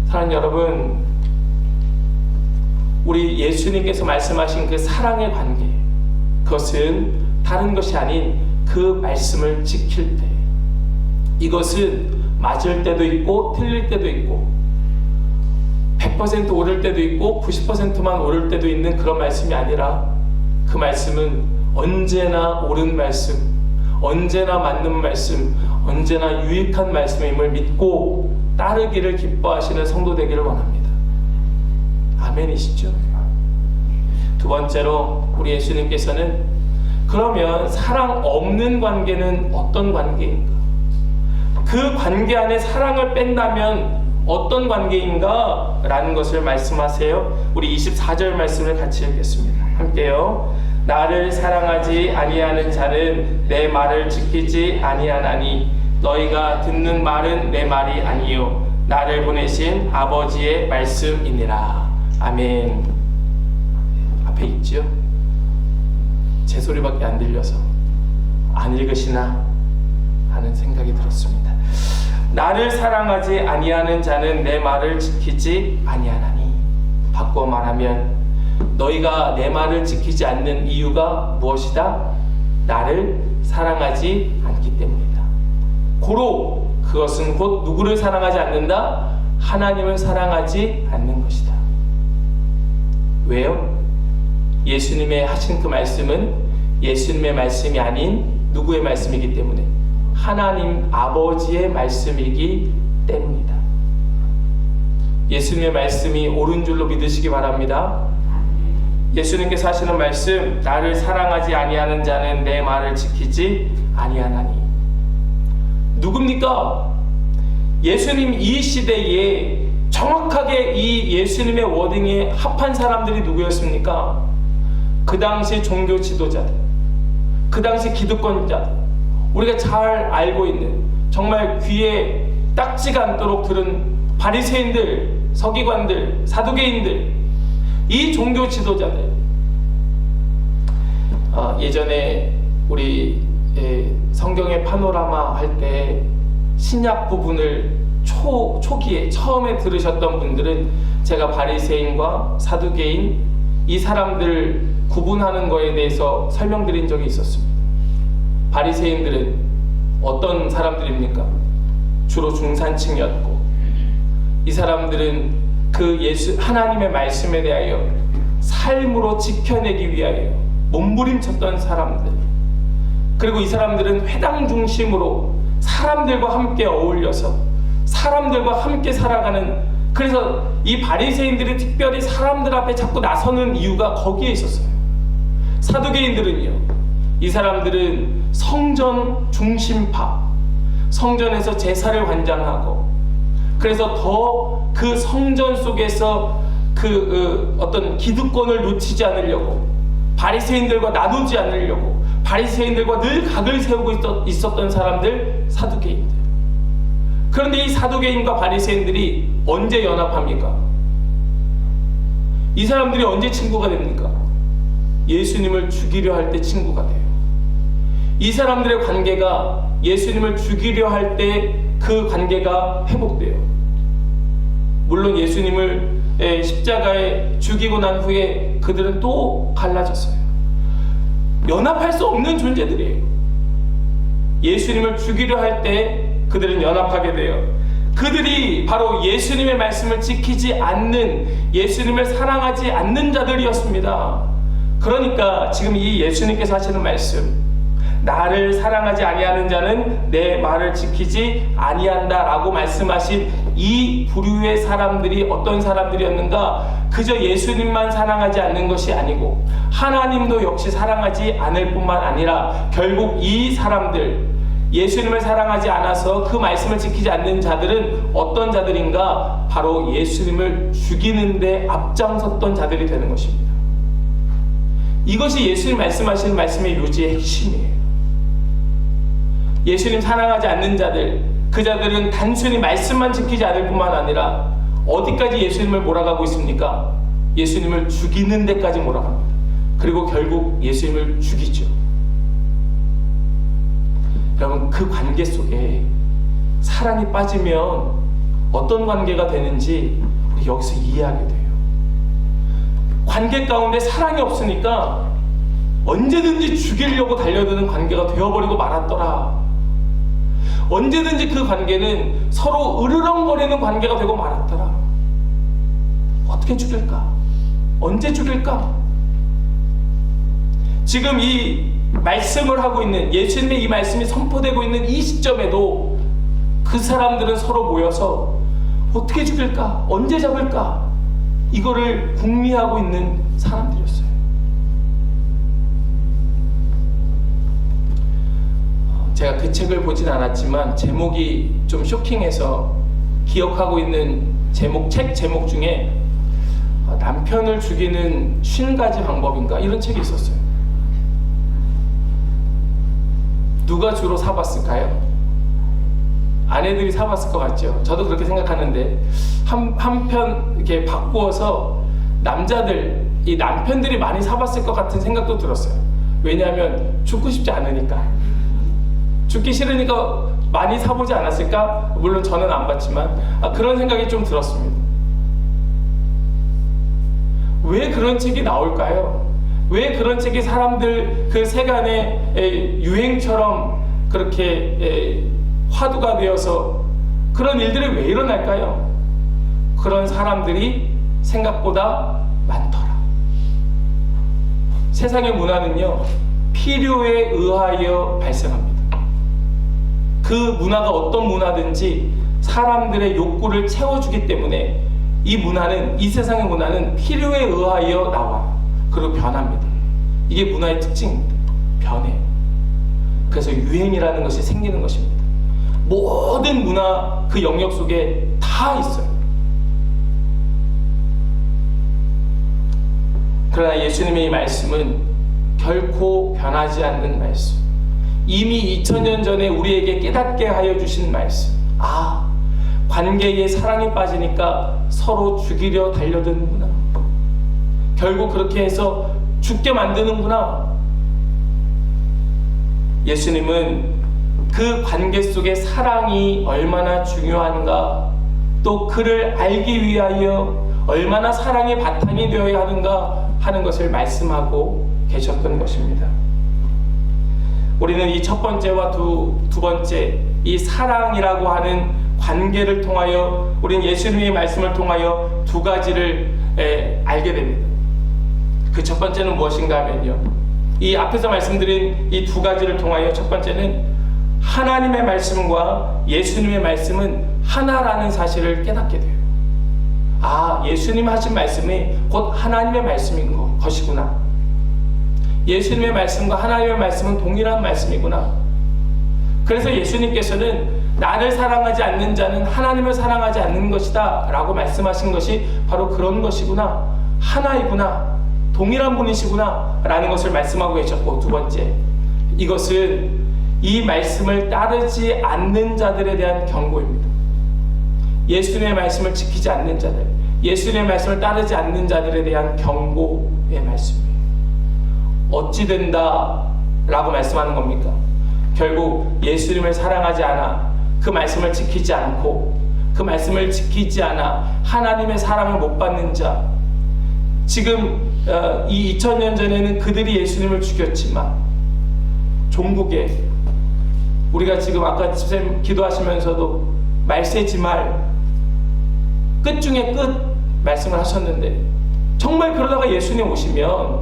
사랑하는 여러분, 우리 예수님께서 말씀하신 그 사랑의 관계, 그것은 다른 것이 아닌 그 말씀을 지킬 때, 이것은 맞을 때도 있고 틀릴 때도 있고 100% 옳을 때도 있고 90%만 옳을 때도 있는 그런 말씀이 아니라, 그 말씀은 언제나 옳은 말씀, 언제나 맞는 말씀, 언제나 유익한 말씀임을 믿고 따르기를 기뻐하시는 성도 되기를 원합니다. 아멘이시죠? 두 번째로 우리 예수님께서는 그러면 사랑 없는 관계는 어떤 관계인가? 그 관계 안에 사랑을 뺀다면 어떤 관계인가? 라는 것을 말씀하세요. 우리 24절 말씀을 같이 읽겠습니다. 함께요. 나를 사랑하지 아니하는 자는 내 말을 지키지 아니하나니 너희가 듣는 말은 내 말이 아니요 나를 보내신 아버지의 말씀이니라. 아멘. 앞에 있죠? 제 소리밖에 안 들려서 안 읽으시나 하는 생각이 들었습니다. 나를 사랑하지 아니하는 자는 내 말을 지키지 아니하나니. 바꿔 말하면 너희가 내 말을 지키지 않는 이유가 무엇이다? 나를 사랑하지 않기 때문이다. 고로 그것은 곧 누구를 사랑하지 않는다? 하나님을 사랑하지 않는 것이다. 왜요? 예수님의 하신 그 말씀은 예수님의 말씀이 아닌 누구의 말씀이기 때문에, 하나님 아버지의 말씀이기 때문이다. 예수님의 말씀이 옳은 줄로 믿으시기 바랍니다. 예수님께서 하시는 말씀, 나를 사랑하지 아니하는 자는 내 말을 지키지 아니하나니. 누굽니까? 예수님 이 시대에 정확하게 이 예수님의 워딩에 합한 사람들이 누구였습니까? 그 당시 종교 지도자들, 그 당시 기득권자들, 우리가 잘 알고 있는, 정말 귀에 딱지가 않도록 들은 바리새인들, 서기관들, 사두개인들, 이 종교 지도자들. 예전에 우리 성경의 파노라마 할 때 신약 부분을 초기에 처음에 들으셨던 분들은 제가 바리새인과 사두개인, 이 사람들 구분하는 거에 대해서 설명드린 적이 있었습니다. 바리새인들은 어떤 사람들입니까? 주로 중산층이었고, 이 사람들은 그 하나님의 말씀에 대하여 삶으로 지켜내기 위하여 몸부림쳤던 사람들, 그리고 이 사람들은 회당 중심으로 사람들과 함께 어울려서 사람들과 함께 살아가는, 그래서 이 바리새인들이 특별히 사람들 앞에 자꾸 나서는 이유가 거기에 있었어요. 사두개인들은요, 이 사람들은 성전 중심파, 성전에서 제사를 관장하고, 그래서 더 그 성전 속에서 어떤 기득권을 놓치지 않으려고, 바리새인들과 나누지 않으려고, 바리새인들과 늘 각을 세우고 있었던 사람들, 사두개인들. 그런데 이 사두개인과 바리새인들이 언제 연합합니까? 이 사람들이 언제 친구가 됩니까? 예수님을 죽이려 할 때 친구가 돼요. 이 사람들의 관계가 예수님을 죽이려 할 때 그 관계가 회복돼요. 물론 예수님을 십자가에 죽이고 난 후에 그들은 또 갈라졌어요. 연합할 수 없는 존재들이에요. 예수님을 죽이려 할 때 그들은 연합하게 돼요. 그들이 바로 예수님의 말씀을 지키지 않는, 예수님을 사랑하지 않는 자들이었습니다. 그러니까 지금 이 예수님께서 하시는 말씀, 나를 사랑하지 아니하는 자는 내 말을 지키지 아니한다 라고 말씀하신 이 부류의 사람들이 어떤 사람들이었는가? 그저 예수님만 사랑하지 않는 것이 아니고 하나님도 역시 사랑하지 않을 뿐만 아니라 결국 이 사람들, 예수님을 사랑하지 않아서 그 말씀을 지키지 않는 자들은 어떤 자들인가? 바로 예수님을 죽이는데 앞장섰던 자들이 되는 것입니다. 이것이 예수님 말씀하시는 말씀의 요지의 핵심이에요. 예수님 사랑하지 않는 자들, 그 자들은 단순히 말씀만 지키지 않을 뿐만 아니라 어디까지 예수님을 몰아가고 있습니까? 예수님을 죽이는 데까지 몰아갑니다. 그리고 결국 예수님을 죽이죠. 여러분, 그 관계 속에 사랑이 빠지면 어떤 관계가 되는지 우리 여기서 이해하게 돼요. 관계 가운데 사랑이 없으니까 언제든지 죽이려고 달려드는 관계가 되어버리고 말았더라. 언제든지 그 관계는 서로 으르렁거리는 관계가 되고 말았더라. 어떻게 죽일까? 언제 죽일까? 지금 이 말씀을 하고 있는, 예수님의 이 말씀이 선포되고 있는 이 시점에도 그 사람들은 서로 모여서 어떻게 죽일까? 언제 잡을까? 이거를 궁리하고 있는 사람들이었어요. 제가 그 책을 보진 않았지만 제목이 좀 쇼킹해서 기억하고 있는 책 제목 중에 남편을 죽이는 50가지 방법인가? 이런 책이 있었어요. 누가 주로 사봤을까요? 아내들이 사봤을 것 같죠? 저도 그렇게 생각하는데 한편 이렇게 바꾸어서 이 남편들이 많이 사봤을 것 같은 생각도 들었어요. 왜냐하면 죽고 싶지 않으니까. 죽기 싫으니까 많이 사보지 않았을까? 물론 저는 안 봤지만 그런 생각이 좀 들었습니다. 왜 그런 책이 나올까요? 왜 그런 책이 사람들 그 세간의 유행처럼 그렇게 화두가 되어서 그런 일들이 왜 일어날까요? 그런 사람들이 생각보다 많더라. 세상의 문화는요, 필요에 의하여 발생합니다. 그 문화가 어떤 문화든지 사람들의 욕구를 채워주기 때문에 이 세상의 문화는 필요에 의하여 나와. 그리고 변합니다. 이게 문화의 특징입니다. 변해. 그래서 유행이라는 것이 생기는 것입니다. 모든 문화 그 영역 속에 다 있어요. 그러나 예수님의 이 말씀은 결코 변하지 않는 말씀. 이미 2000년 전에 우리에게 깨닫게 하여 주신 말씀. 관계에 사랑이 빠지니까 서로 죽이려 달려드는구나. 결국 그렇게 해서 죽게 만드는구나. 예수님은 그 관계 속에 사랑이 얼마나 중요한가, 또 그를 알기 위하여 얼마나 사랑의 바탕이 되어야 하는가 하는 것을 말씀하고 계셨던 것입니다. 우리는 이 첫 번째와 두 번째, 이 사랑이라고 하는 관계를 통하여 우리는 예수님의 말씀을 통하여 두 가지를 알게 됩니다. 그 첫 번째는 무엇인가 하면요, 이 앞에서 말씀드린 이 두 가지를 통하여 첫 번째는 하나님의 말씀과 예수님의 말씀은 하나라는 사실을 깨닫게 돼요. 아, 예수님 하신 말씀이 곧 하나님의 말씀인 것이구나. 예수님의 말씀과 하나님의 말씀은 동일한 말씀이구나. 그래서 예수님께서는 나를 사랑하지 않는 자는 하나님을 사랑하지 않는 것이다 라고 말씀하신 것이 바로 그런 것이구나. 하나이구나. 동일한 분이시구나 라는 것을 말씀하고 계셨고, 두 번째, 이것은 이 말씀을 따르지 않는 자들에 대한 경고입니다. 예수님의 말씀을 지키지 않는 자들, 예수님의 말씀을 따르지 않는 자들에 대한 경고의 말씀이에요. 어찌 된다 라고 말씀하는 겁니까? 결국 예수님을 사랑하지 않아, 그 말씀을 지키지 않고, 그 말씀을 지키지 않아 하나님의 사랑을 못 받는 자, 지금 이 2000년 전에는 그들이 예수님을 죽였지만 종국에 우리가 지금 아까 집사님 기도하시면서도 말세지 말 끝 중에 끝 말씀을 하셨는데, 정말 그러다가 예수님 오시면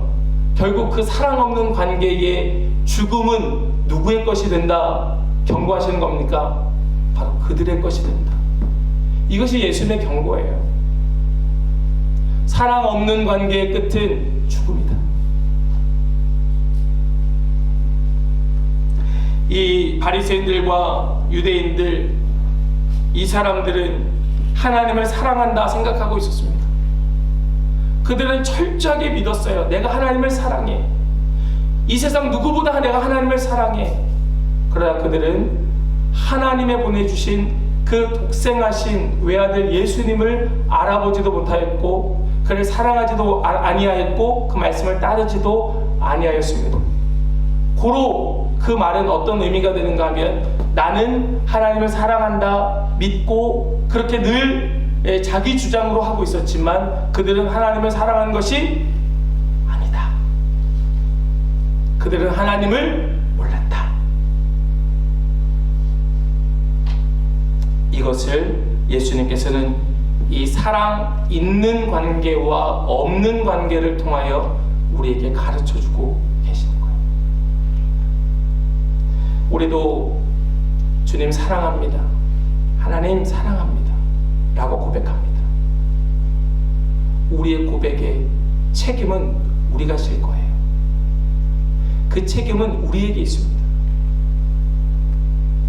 결국 그 사랑 없는 관계의 죽음은 누구의 것이 된다 경고하시는 겁니까? 바로 그들의 것이 된다. 이것이 예수님의 경고예요. 사랑 없는 관계의 끝은 죽음이다. 이 바리새인들과 유대인들, 이 사람들은 하나님을 사랑한다 생각하고 있었습니다. 그들은 철저하게 믿었어요. 내가 하나님을 사랑해. 이 세상 누구보다 내가 하나님을 사랑해. 그러나 그들은 하나님의 보내주신 그 독생하신 외아들 예수님을 알아보지도 못하였고, 그를 사랑하지도 아니하였고, 그 말씀을 따르지도 아니하였습니다. 고로 그 말은 어떤 의미가 되는가 하면, 나는 하나님을 사랑한다 믿고 그렇게 늘 자기 주장으로 하고 있었지만 그들은 하나님을 사랑하는 것이 아니다. 그들은 하나님을 몰랐다. 이것을 예수님께서는 이 사랑 있는 관계와 없는 관계를 통하여 우리에게 가르쳐주고 계시는 거예요. 우리도 주님 사랑합니다, 하나님 사랑합니다 라고 고백합니다. 우리의 고백의 책임은 우리가 질 거예요. 그 책임은 우리에게 있습니다.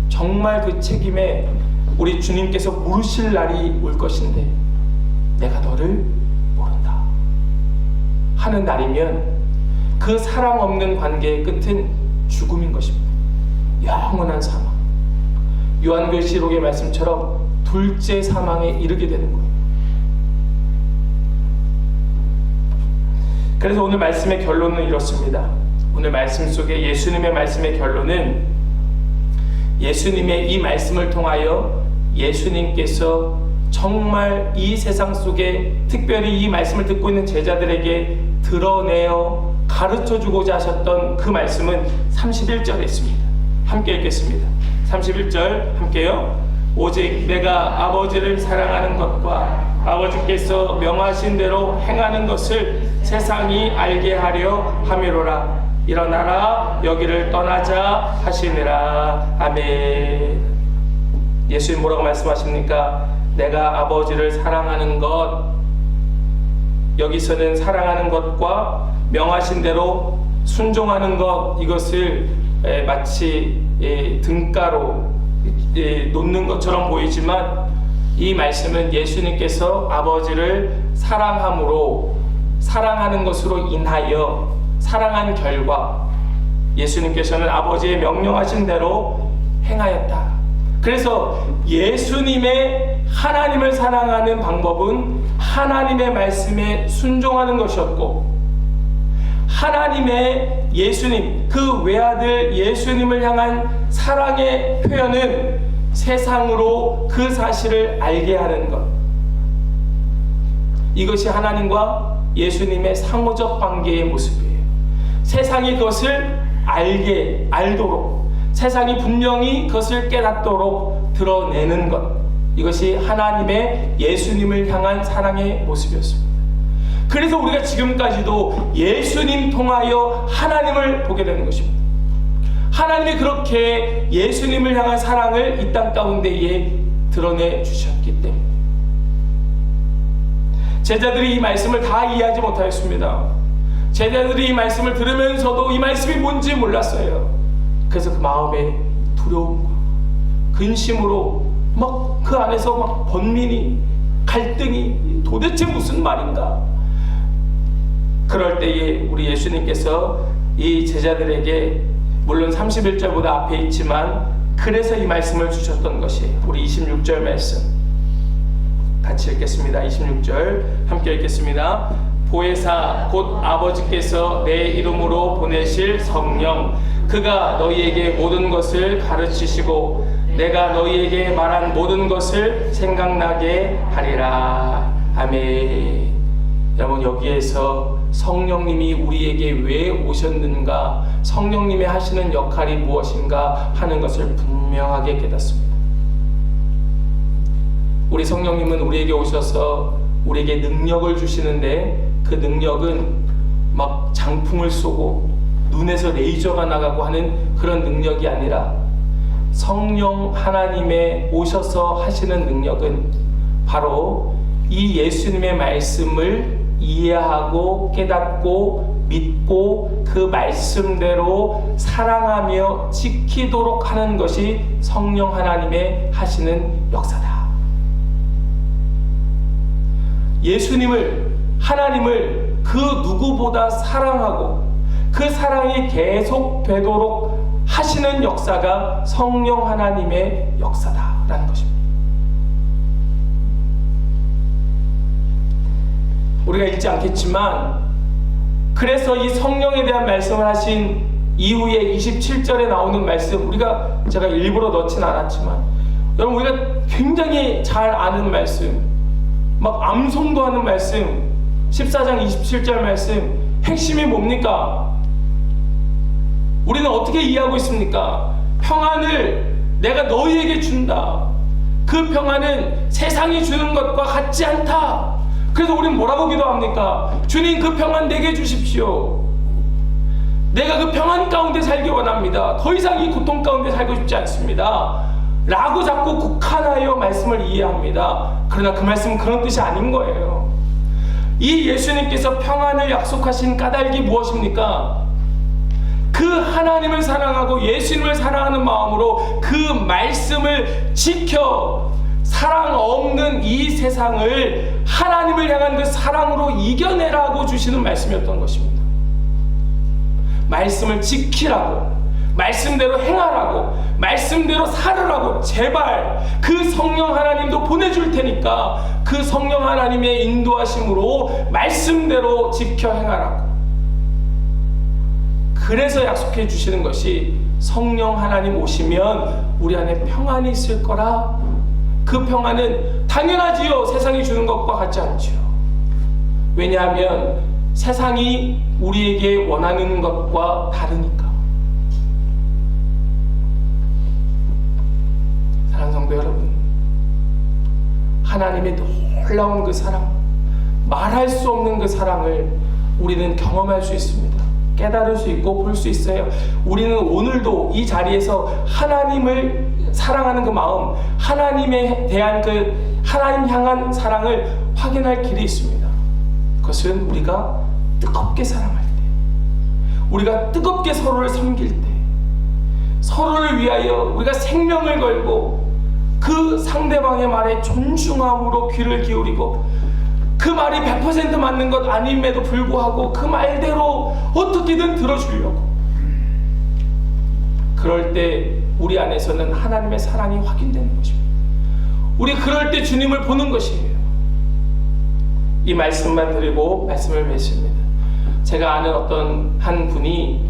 정말 그 책임에 우리 주님께서 물으실 날이 올 것인데, 내가 너를 모른다 하는 날이면 그 사랑 없는 관계의 끝은 죽음인 것입니다. 영원한 사망. 요한계시록의 말씀처럼 둘째 사망에 이르게 되는 거예요. 그래서 오늘 말씀의 결론은 이렇습니다. 오늘 말씀 속에 예수님의 말씀의 결론은, 예수님의 이 말씀을 통하여 예수님께서 정말 이 세상 속에 특별히 이 말씀을 듣고 있는 제자들에게 드러내어 가르쳐주고자 하셨던 그 말씀은 31절에 있습니다. 함께 읽겠습니다. 31절 함께요. 오직 내가 아버지를 사랑하는 것과 아버지께서 명하신 대로 행하는 것을 세상이 알게 하려 함이로라. 일어나라, 여기를 떠나자 하시니라. 아멘. 예수님 뭐라고 말씀하십니까? 내가 아버지를 사랑하는 것, 여기서는 사랑하는 것과 명하신 대로 순종하는 것, 이것을 마치 등가로 놓는 것처럼 보이지만, 이 말씀은 예수님께서 아버지를 사랑함으로, 사랑하는 것으로 인하여 사랑한 결과 예수님께서는 아버지의 명령하신 대로 행하였다. 그래서 예수님의 하나님을 사랑하는 방법은 하나님의 말씀에 순종하는 것이었고, 하나님의 예수님, 그 외아들 예수님을 향한 사랑의 표현은 세상으로 그 사실을 알게 하는 것. 이것이 하나님과 예수님의 상호적 관계의 모습이에요. 세상이 그것을 알도록, 세상이 분명히 그것을 깨닫도록 드러내는 것. 이것이 하나님의 예수님을 향한 사랑의 모습이었습니다. 그래서 우리가 지금까지도 예수님 통하여 하나님을 보게 되는 것입니다. 하나님이 그렇게 예수님을 향한 사랑을 이 땅 가운데에 드러내 주셨기 때문에 제자들이 이 말씀을 다 이해하지 못하였습니다. 제자들이 이 말씀을 들으면서도 이 말씀이 뭔지 몰랐어요. 그래서 그 마음에 두려움과 근심으로 막 그 안에서 막 번민이, 갈등이 도대체 무슨 말인가? 그럴 때에 우리 예수님께서 이 제자들에게 물론 31절보다 앞에 있지만 그래서 이 말씀을 주셨던 것이 우리 26절 말씀 같이 읽겠습니다. 26절 함께 읽겠습니다. 보혜사 곧 아버지께서 내 이름으로 보내실 성령 그가 너희에게 모든 것을 가르치시고 내가 너희에게 말한 모든 것을 생각나게 하리라. 아멘. 여러분, 여기에서 성령님이 우리에게 왜 오셨는가, 성령님이 하시는 역할이 무엇인가 하는 것을 분명하게 깨닫습니다. 우리 성령님은 우리에게 오셔서 우리에게 능력을 주시는데 그 능력은 막 장풍을 쏘고 눈에서 레이저가 나가고 하는 그런 능력이 아니라 성령 하나님의 오셔서 하시는 능력은 바로 이 예수님의 말씀을 이해하고 깨닫고 믿고 그 말씀대로 사랑하며 지키도록 하는 것이 성령 하나님의 하시는 역사다. 예수님을, 하나님을 그 누구보다 사랑하고 그 사랑이 계속되도록 하시는 역사가 성령 하나님의 역사다라는 것입니다. 우리가 읽지 않겠지만 그래서 이 성령에 대한 말씀을 하신 이후에 27절에 나오는 말씀, 제가 일부러 넣진 않았지만 여러분 우리가 굉장히 잘 아는 말씀, 막 암송도 하는 말씀, 14장 27절 말씀, 핵심이 뭡니까? 우리는 어떻게 이해하고 있습니까? 평안을 내가 너희에게 준다. 그 평안은 세상이 주는 것과 같지 않다. 그래서 우리는 뭐라고 기도합니까? 주님, 그 평안 내게 주십시오. 내가 그 평안 가운데 살기 원합니다. 더 이상 이 고통 가운데 살고 싶지 않습니다. 라고 자꾸 국한하여 말씀을 이해합니다. 그러나 그 말씀은 그런 뜻이 아닌 거예요. 이 예수님께서 평안을 약속하신 까닭이 무엇입니까? 그 하나님을 사랑하고 예수님을 사랑하는 마음으로 그 말씀을 지켜 사랑 없는 이 세상을 하나님을 향한 그 사랑으로 이겨내라고 주시는 말씀이었던 것입니다. 말씀을 지키라고, 말씀대로 행하라고, 말씀대로 살으라고, 제발 그 성령 하나님도 보내줄 테니까 그 성령 하나님의 인도하심으로 말씀대로 지켜 행하라고. 그래서 약속해 주시는 것이 성령 하나님 오시면 우리 안에 평안이 있을 거라. 그 평안은 당연하지요. 세상이 주는 것과 같지 않지요. 왜냐하면 세상이 우리에게 원하는 것과 다르니까. 사랑하는 성도 여러분, 하나님의 놀라운 그 사랑, 말할 수 없는 그 사랑을 우리는 경험할 수 있습니다. 깨달을 수 있고 볼 수 있어요. 우리는 오늘도 이 자리에서 하나님을 사랑하는 그 마음, 하나님에 대한 그 하나님 향한 사랑을 확인할 길이 있습니다. 그것은 우리가 뜨겁게 사랑할 때, 우리가 뜨겁게 서로를 섬길 때, 서로를 위하여 우리가 생명을 걸고 그 상대방의 말에 존중함으로 귀를 기울이고 그 말이 100% 맞는 것 아님에도 불구하고 그 말대로 어떻게든 들어주려고, 그럴 때 우리 안에서는 하나님의 사랑이 확인되는 것입니다. 우리 그럴 때 주님을 보는 것이에요. 이 말씀만 드리고 말씀을 맺습니다. 제가 아는 어떤 한 분이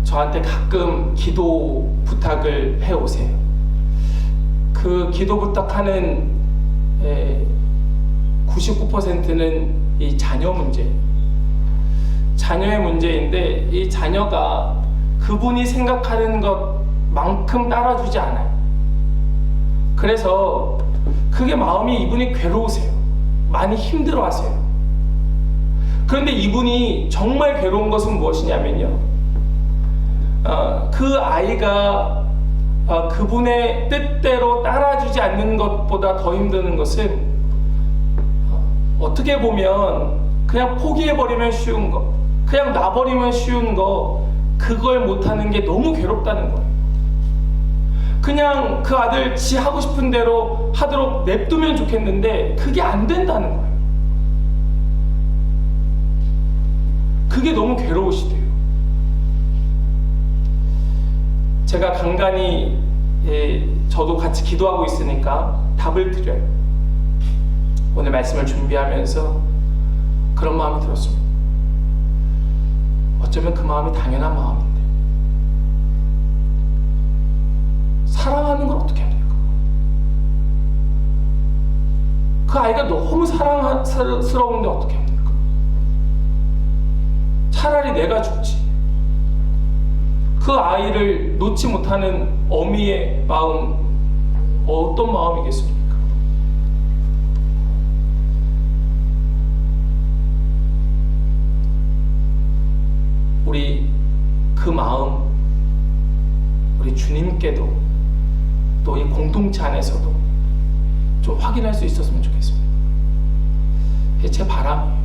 저한테 가끔 기도 부탁을 해오세요. 그 기도 부탁하는 99%는 이 자녀 문제, 자녀의 문제인데 이 자녀가 그분이 생각하는 것만큼 따라주지 않아요. 그래서 그게 마음이 이분이 괴로우세요. 많이 힘들어하세요. 그런데 이분이 정말 괴로운 것은 무엇이냐면요, 그 아이가 그분의 뜻대로 따라주지 않는 것보다 더 힘든 것은 어떻게 보면 그냥 포기해버리면 쉬운 거, 그냥 놔버리면 쉬운 거, 그걸 못하는 게 너무 괴롭다는 거예요. 그냥 그 아들 지 하고 싶은 대로 하도록 냅두면 좋겠는데 그게 안 된다는 거예요. 그게 너무 괴로우시대요. 제가 간간히 저도 같이 기도하고 있으니까 답을 드려요. 오늘 말씀을 준비하면서 그런 마음이 들었습니다. 어쩌면 그 마음이 당연한 마음인데 사랑하는 걸 어떻게 합니까? 그 아이가 너무 사랑스러운데 어떻게 합니까? 차라리 내가 죽지. 그 아이를 놓지 못하는 어미의 마음, 어떤 마음이겠습니까? 우리 그 마음, 우리 주님께도 또 이 공동체 안에서도 좀 확인할 수 있었으면 좋겠습니다. 이게 제 바람이에요.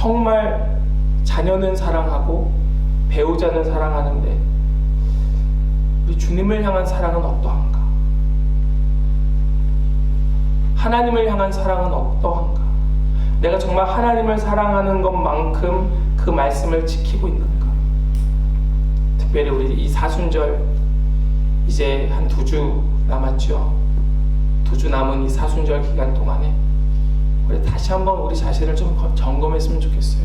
정말 자녀는 사랑하고 배우자는 사랑하는데 우리 주님을 향한 사랑은 어떠한가? 하나님을 향한 사랑은 어떠한가? 내가 정말 하나님을 사랑하는 것만큼 그 말씀을 지키고 있는가? 특별히 우리 이 사순절 이제 한 2주 남았죠. 2주 남은 이 사순절 기간 동안에 우리 다시 한번 우리 자신을 좀 점검했으면 좋겠어요.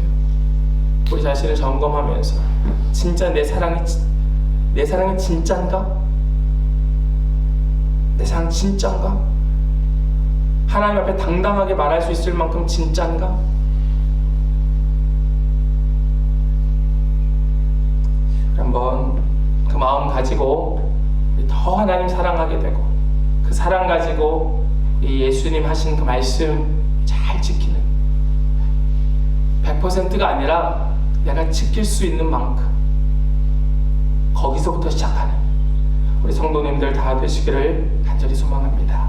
우리 자신을 점검하면서 진짜 내 사랑이 진짠가? 내 사랑 진짠가? 하나님 앞에 당당하게 말할 수 있을 만큼 진짠가? 한번 그 마음 가지고 더 하나님 사랑하게 되고 그 사랑 가지고 이 예수님 하신 그 말씀 잘 지키는 100%가 아니라 내가 지킬 수 있는 만큼 거기서부터 시작하는 우리 성도님들 다 되시기를 간절히 소망합니다.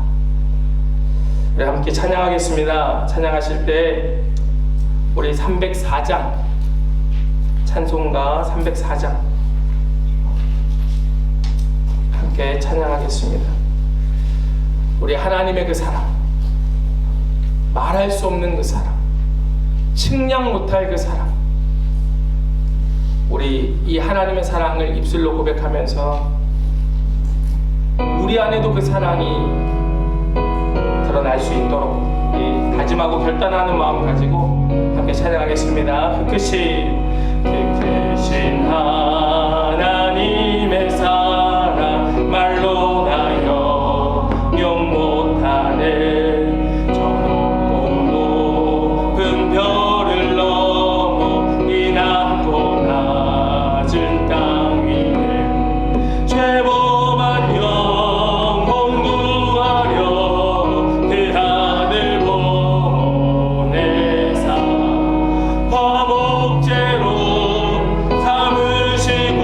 우리 함께 찬양하겠습니다. 찬양하실 때 우리 304장 찬송가 304장 함께 찬양하겠습니다. 우리 하나님의 그 사랑, 말할 수 없는 그 사랑, 측량 못할 그 사랑, 우리 이 하나님의 사랑을 입술로 고백하면서 우리 안에도 그 사랑이 드러날 수 있도록 다짐하고 결단하는 마음 가지고 함께 찬양하겠습니다. 크신 하나님의 사랑 말로 나여 명 못하네. 저 높고 높은 별을 넘어 이 낮고 낮은 땅 위에 죄범한 영혼 구하려 그 아들 보내사 화목제로 삼으시고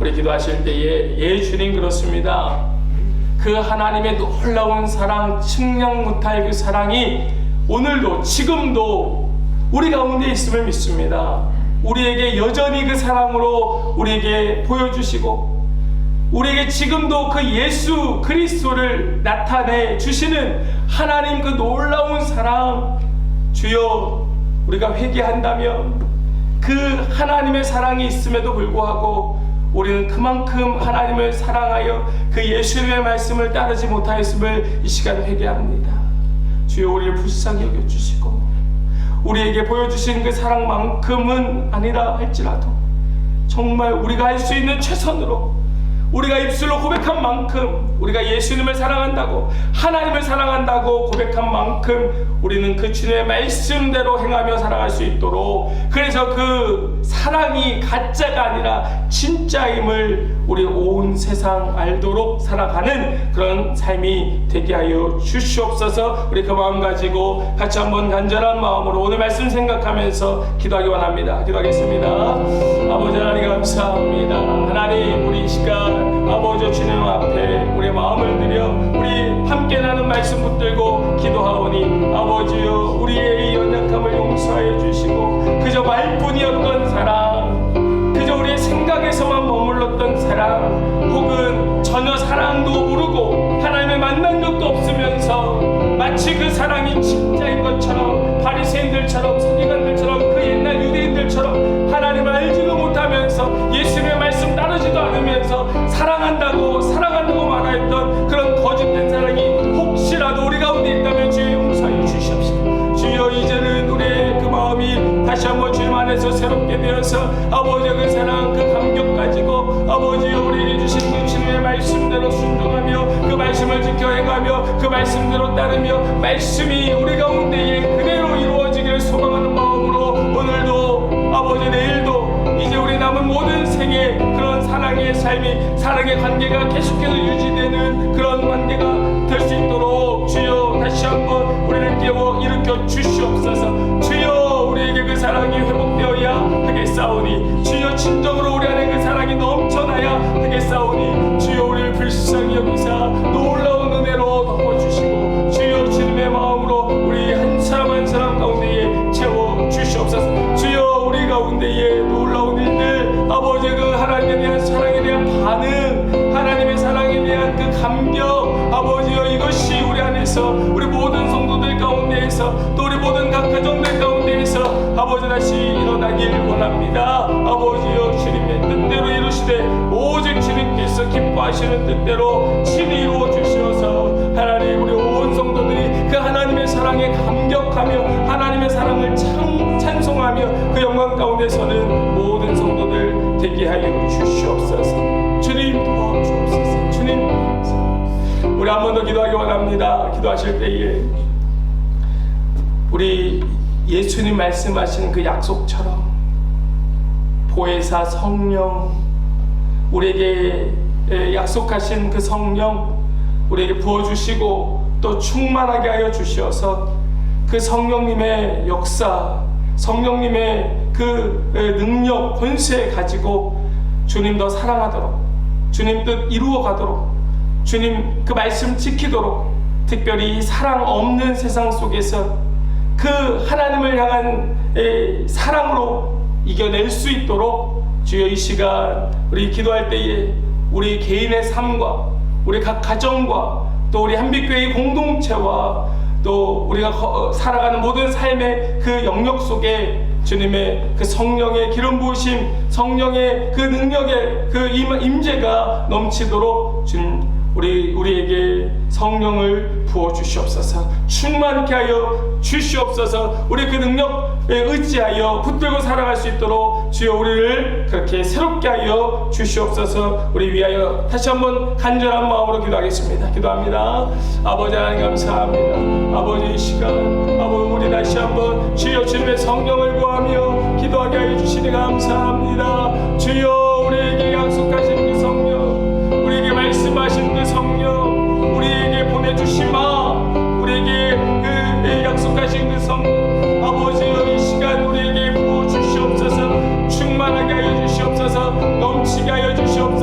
우리 기도하실 때에 예 주님 그렇습니다. 그 하나님의 놀라운 사랑, 측량 못할 그 사랑이 오늘도 지금도 우리 가운데 있음을 믿습니다. 우리에게 여전히 그 사랑으로 우리에게 보여주시고 우리에게 지금도 그 예수 그리스도를 나타내 주시는 하나님 그 놀라운 사랑, 주여 우리가 회개한다면 그 하나님의 사랑이 있음에도 불구하고 우리는 그만큼 하나님을 사랑하여 그 예수님의 말씀을 따르지 못하였음을 이 시간 회개합니다. 주여 우리를 불쌍히 여겨주시고 우리에게 보여주신 그 사랑만큼은 아니라 할지라도 정말 우리가 할 수 있는 최선으로 우리가 입술로 고백한 만큼 우리가 예수님을 사랑한다고 하나님을 사랑한다고 고백한 만큼 우리는 그 주님의 말씀대로 행하며 살아갈 수 있도록 그래서 그 사랑이 가짜가 아니라 진짜임을 우리 온 세상 알도록 살아가는 그런 삶이 되게 하여 주시옵소서. 우리 그 마음 가지고 같이 한번 간절한 마음으로 오늘 말씀 생각하면서 기도하기 원합니다. 기도하겠습니다. 아버지 하나님 감사합니다. 하나님 우리 이 시간 아버지 주님 앞에 우리의 마음을 드려 우리 함께 나눈 말씀 붙들고 기도하오니 아버지여 우리의 이 연약함을 용서하여 주시고 그저 말뿐이었던 사랑 그저 우리의 생각에서만 머물렀던 사랑 혹은 전혀 사랑도 모르고 하나님을 만난 적도 없으면서 마치 그 사랑이 진짜인 것처럼 바리새인들처럼 서기관들처럼 그 옛날 유대인들처럼 하나님을 알지도 못하면서 예수님의 말씀 따르지도 않으면서 사랑한다고 말하였던 그런 거짓된 사랑이 혹시라도 우리 가운데 있다면 주여 용서해 주시옵시고 주여 이제는 우리의 그 마음이 다시 한번 주님 안에서 새롭게 되어서 아버지 그 사랑 그 감격 가지고 아버지 우리에게 주신 그 주님의 말씀대로 순종하며 그 말씀을 지켜 행하며 그 말씀대로 따르며 말씀이 우리 가운데에 그대로 이루어지기를 소망하는 마음으로 오늘도 아버지 내일도 이제 우리 남은 모든 생에 그런 사랑의 삶이 사랑의 관계가 계속해서 유지되는 그런 관계가 될 수 있도록 주여 다시 한번 우리를 깨워 일으켜 주시옵소서. 주여 우리에게 그 사랑이 회복되어야 하겠사오니 주여 진정으로 우리 안에 그 사랑이 넘쳐나야 하겠사오니 주여 우리를 불쌍히 여기사 놀라운 은혜로 덮어주시고 주여 주님의 마음으로 우리 한 사람 한 사람 가운데에 채워 주시옵소서. 주여 우리 가운데에 놀라운 일들 아버지 그 하나님에 대한 사랑에 대한 반응 하나님의 사랑에 대한 그 감격 아버지여 이것이 우리 안에서 우리 모든 성도들 가운데에서 또 우리 모든 각 가정들 가운데에서 아버지 다시 일어나길 원합니다. 아버지여 주님의 뜻대로 이루시되 오직 주님께서 기뻐하시는 뜻대로 친히 이루어 주시어서 하나님 우리 온 성도들이 그 하나님의 사랑에 감격하며 하나님의 사랑을 찬송하며 그 영광 가운데서는 모든 성도들 되게 하여 주시옵소서. 주님 도와주옵소서. 주님 우리 한 번 더 기도하기 원합니다. 기도하실 때에 우리 예수님 말씀하신 그 약속처럼 보혜사 성령 우리에게 약속하신 그 성령 우리에게 부어주시고 또 충만하게 하여 주시어서 그 성령님의 역사 성령님의 그 능력 권세 가지고 주님 더 사랑하도록 주님 뜻 이루어가도록 주님 그 말씀 지키도록 특별히 사랑 없는 세상 속에서 그 하나님을 향한 사랑으로 이겨낼 수 있도록 주여 이 시간 우리 기도할 때에 우리 개인의 삶과 우리 각 가정과 또 우리 한빛교회 공동체와 또 우리가 살아가는 모든 삶의 그 영역 속에 주님의 그 성령의 기름 부으심 성령의 그 능력의 그 임재가 넘치도록 주님 우리에게 성령을 부어주시옵소서. 충만케 하여 주시옵소서. 우리 그 능력에 의지하여 붙들고 살아갈 수 있도록 주여 우리를 그렇게 새롭게 하여 주시옵소서. 우리 위하여 다시 한번 간절한 마음으로 기도하겠습니다. 기도합니다. 아버지 하나님 감사합니다. 아버지 이 시간 아버지 우리 다시 한번 주여 주님의 성령을 구하며 기도하게 하여 주시니 감사합니다. 주여 우리에게 약속하신 그 성령 우리에게 말씀하신 그 성령 우리에게 보내주시마 우리에게 그 약속하신 그 성령 아버지여 이 시간 우리에게 부어주시옵소서 충만하게 하여 주시옵소서 넘치게 하여 주시옵소서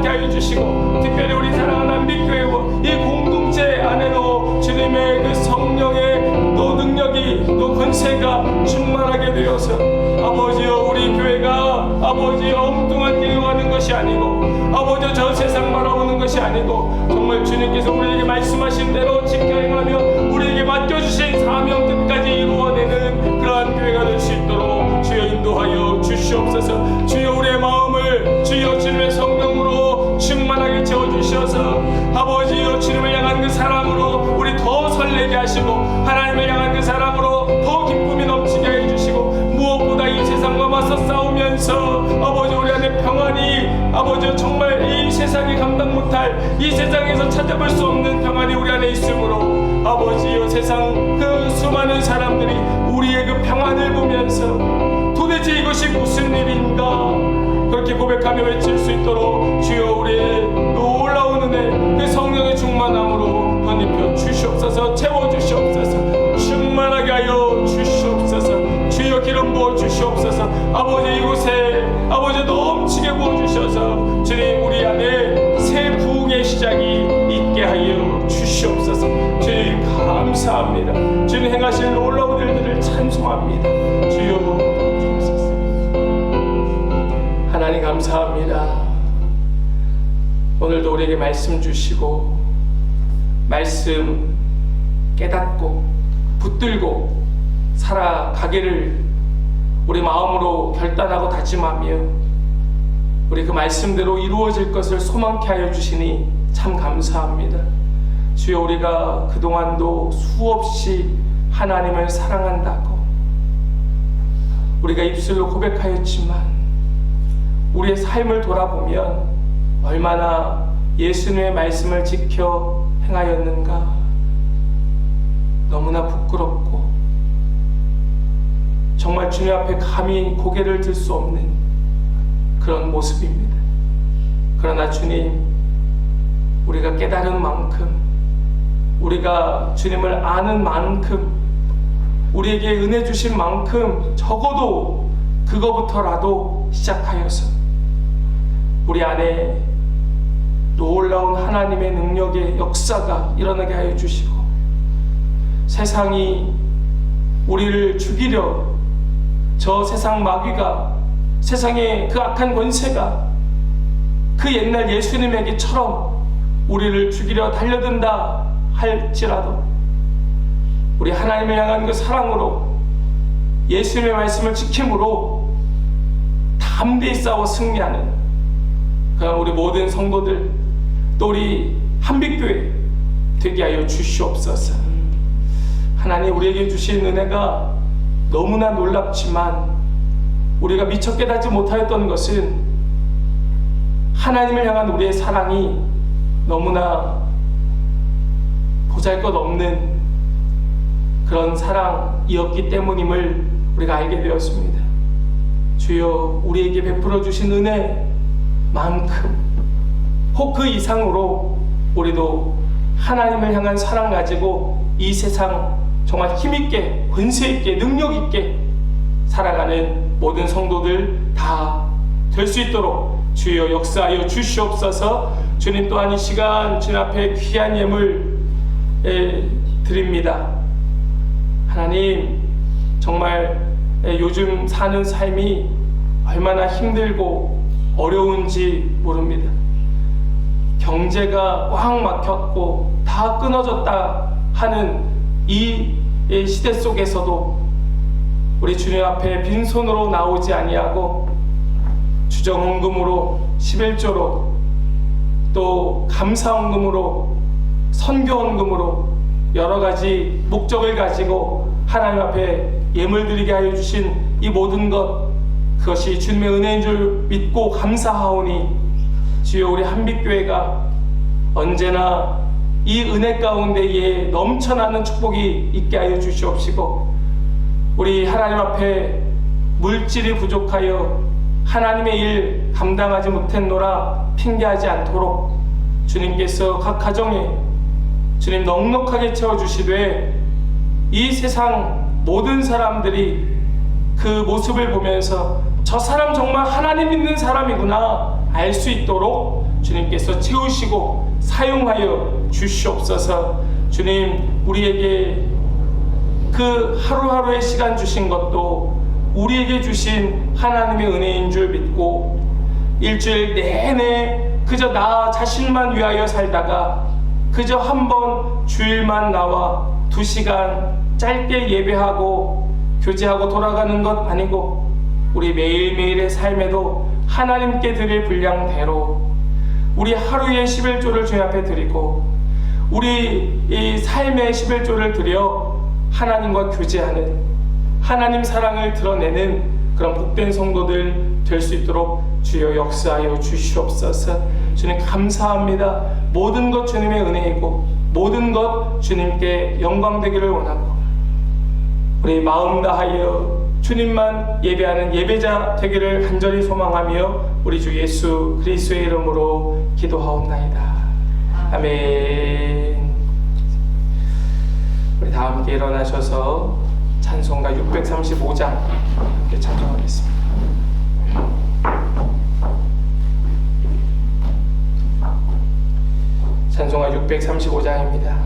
소망케 하여 주시고, 특별히 우리 사랑하는 한빛교회와 이 공동체 안에도 주님의 그 성령의 또 능력이 또 권세가 충만하게 되어서 아버지여, 우리 교회가 아버지 엉뚱한 길을 가는 것이 아니고, 아버지 저 세상 바라보는 것이 아니고, 정말 주님께서 우리에게 말씀하신 대로 지켜 행하며 우리에게 맡겨주신 사명 끝까지 이루어내는 그러한 교회가 될 수 있도록 주여 인도하여 주시옵소서. 주여 우리의 마음을 주여 주님의 성령으로 충만하게 채워주셔서 아버지여 주님을 향한 그 사랑으로 우리 더 설레게 하시고, 하나님을 향한 그 사랑으로 더 기쁨이 넘치게 해주시고, 무엇보다 이 세상과 맞서 싸우면서 아버지 우리 안에 평안이 아버지 정말 이 세상이 감당 못할, 이 세상에서 찾아볼 수 없는 평안이 우리 안에 있으므로 아버지여 세상 그 수많은 사람들이 우리의 그 평안을 보면서 도대체 이것이 무슨 일인가 그렇게 고백하며 외칠 수 있도록 주여 우리의 놀라운 은혜 그 성령의 충만함으로 덧입혀 주시옵소서. 채워주시옵소서. 충만하게 하여 주시옵소서. 주여 기름 부어 주시옵소서. 아버지 이곳에 아버지 넘치게 부어 주셔서 주님 우리 안에 새 부흥의 시작이 있게 하여 주시옵소서. 주님 감사합니다. 주님 행하실 놀라운 일들을 찬송합니다. 주여 주옵소서. 하나님 감사합니다. 오늘도 우리에게 말씀 주시고 말씀 깨닫고 붙들고 살아가기를 우리 마음으로 결단하고 다짐하며 우리 그 말씀대로 이루어질 것을 소망케 하여 주시니 참 감사합니다. 주여 우리가 그동안도 수없이 하나님을 사랑한다고 우리가 입술로 고백하였지만 우리의 삶을 돌아보면 얼마나 예수님의 말씀을 지켜 행하였는가 너무나 부끄럽고 정말 주님 앞에 감히 고개를 들 수 없는 그런 모습입니다. 그러나 주님, 우리가 깨달은 만큼, 우리가 주님을 아는 만큼, 우리에게 은혜 주신 만큼 적어도 그거부터라도 시작하여서 우리 안에 놀라운 하나님의 능력의 역사가 일어나게 하여 주시고 세상이 우리를 죽이려 저 세상 마귀가 세상의 그 악한 권세가 그 옛날 예수님에게처럼 우리를 죽이려 달려든다 할지라도 우리 하나님을 향한 그 사랑으로 예수님의 말씀을 지킴으로 담대히 싸워 승리하는 그런 우리 모든 성도들 또 우리 한빛교회 되게 하여 주시옵소서. 하나님 우리에게 주신 은혜가 너무나 놀랍지만 우리가 미처 깨닫지 못하였던 것은 하나님을 향한 우리의 사랑이 너무나 보잘것없는 그런 사랑이었기 때문임을 우리가 알게 되었습니다. 주여 우리에게 베풀어 주신 은혜만큼 혹 그 이상으로 우리도 하나님을 향한 사랑 가지고 이 세상 정말 힘있게 권세있게 능력있게 살아가는 모든 성도들 다 될 수 있도록 주여 역사하여 주시옵소서. 주님 또한 이 시간 주님 앞에 귀한 예물 드립니다. 하나님 정말 요즘 사는 삶이 얼마나 힘들고 어려운지 모릅니다. 경제가 꽉 막혔고 다 끊어졌다 하는 이 시대 속에서도 우리 주님 앞에 빈손으로 나오지 아니하고 주정헌금으로 11조로 또 감사헌금으로 선교헌금으로 여러 가지 목적을 가지고 하나님 앞에 예물 드리게 하여 주신 이 모든 것 그것이 주님의 은혜인 줄 믿고 감사하오니 주여 우리 한빛교회가 언제나 이 은혜 가운데에 넘쳐나는 축복이 있게 하여 주시옵시고 우리 하나님 앞에 물질이 부족하여 하나님의 일 감당하지 못했노라 핑계하지 않도록 주님께서 각 가정에 주님 넉넉하게 채워주시되 이 세상 모든 사람들이 그 모습을 보면서 저 사람 정말 하나님 믿는 사람이구나 알 수 있도록 주님께서 채우시고 사용하여 주시옵소서. 주님, 우리에게 그 하루하루의 시간 주신 것도 우리에게 주신 하나님의 은혜인 줄 믿고 일주일 내내 그저 나 자신만 위하여 살다가 그저 한 번 주일만 나와 2시간 짧게 예배하고 교제하고 돌아가는 것 아니고 우리 매일매일의 삶에도 하나님께 드릴 분량대로 우리 하루의 11조를 주님 앞에 드리고 우리 이 삶의 11조를 드려 하나님과 교제하는 하나님 사랑을 드러내는 그런 복된 성도들 될 수 있도록 주여 역사하여 주시옵소서. 주님 감사합니다. 모든 것 주님의 은혜이고 모든 것 주님께 영광 되기를 원하고 우리 마음 다하여 주님만 예배하는 예배자 되기를 간절히 소망하며 우리 주 예수 그리스도의 이름으로 기도하옵나이다. 아멘. 우리 다 함께 일어나셔서 찬송가 635장 함께 찬송하겠습니다. 찬송가 635장입니다.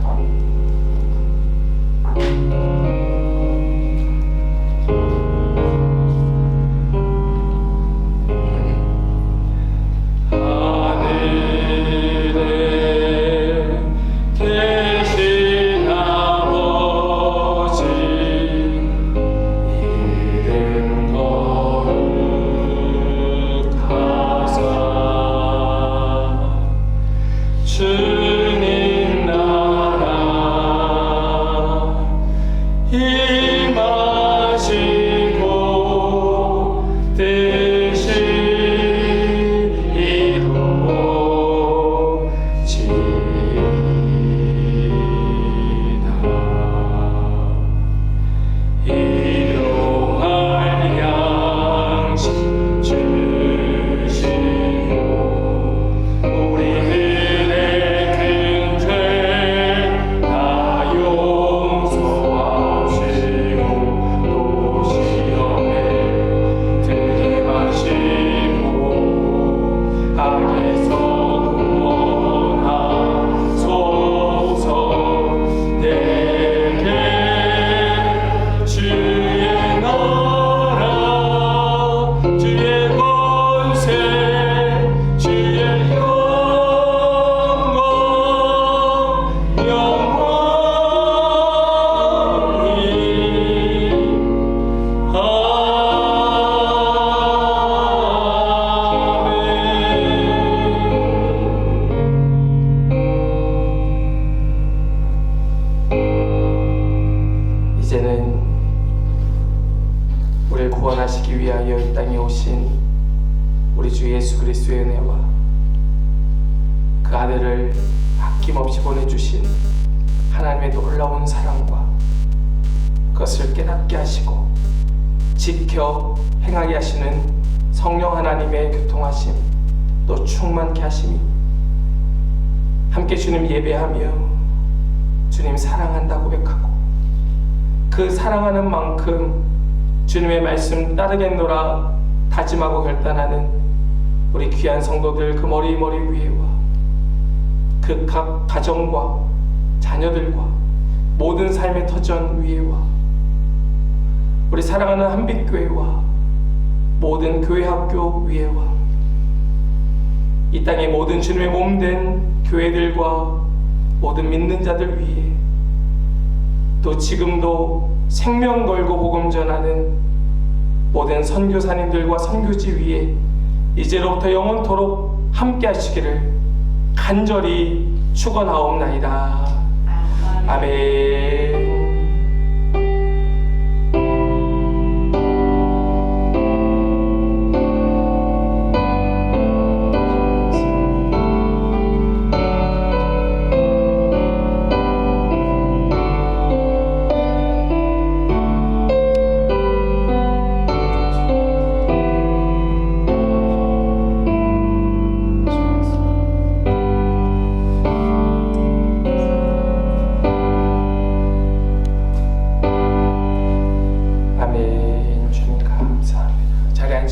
구원하시기 위하여 이 땅에 오신 우리 주 예수 그리스도의 은혜와 그 아들을 아낌없이 보내주신 하나님의 놀라운 사랑과 그것을 깨닫게 하시고 지켜 행하게 하시는 성령 하나님의 교통하심 또 충만케 하심이 함께 주님 예배하며 주님 사랑한다 고백하고 그 사랑하는 만큼 주님의 말씀 따르겠노라 다짐하고 결단하는 우리 귀한 성도들 그 머리 위에와 그 각 가정과 자녀들과 모든 삶의 터전 위에와 우리 사랑하는 한빛교회와 모든 교회 학교 위에와 이 땅의 모든 주님의 몸된 교회들과 모든 믿는 자들 위에 또 지금도 생명 걸고 복음 전하는 모든 선교사님들과 선교지 위에 이제로부터 영원토록 함께 하시기를 간절히 축원하옵나이다. 아멘.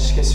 하시겠습니다.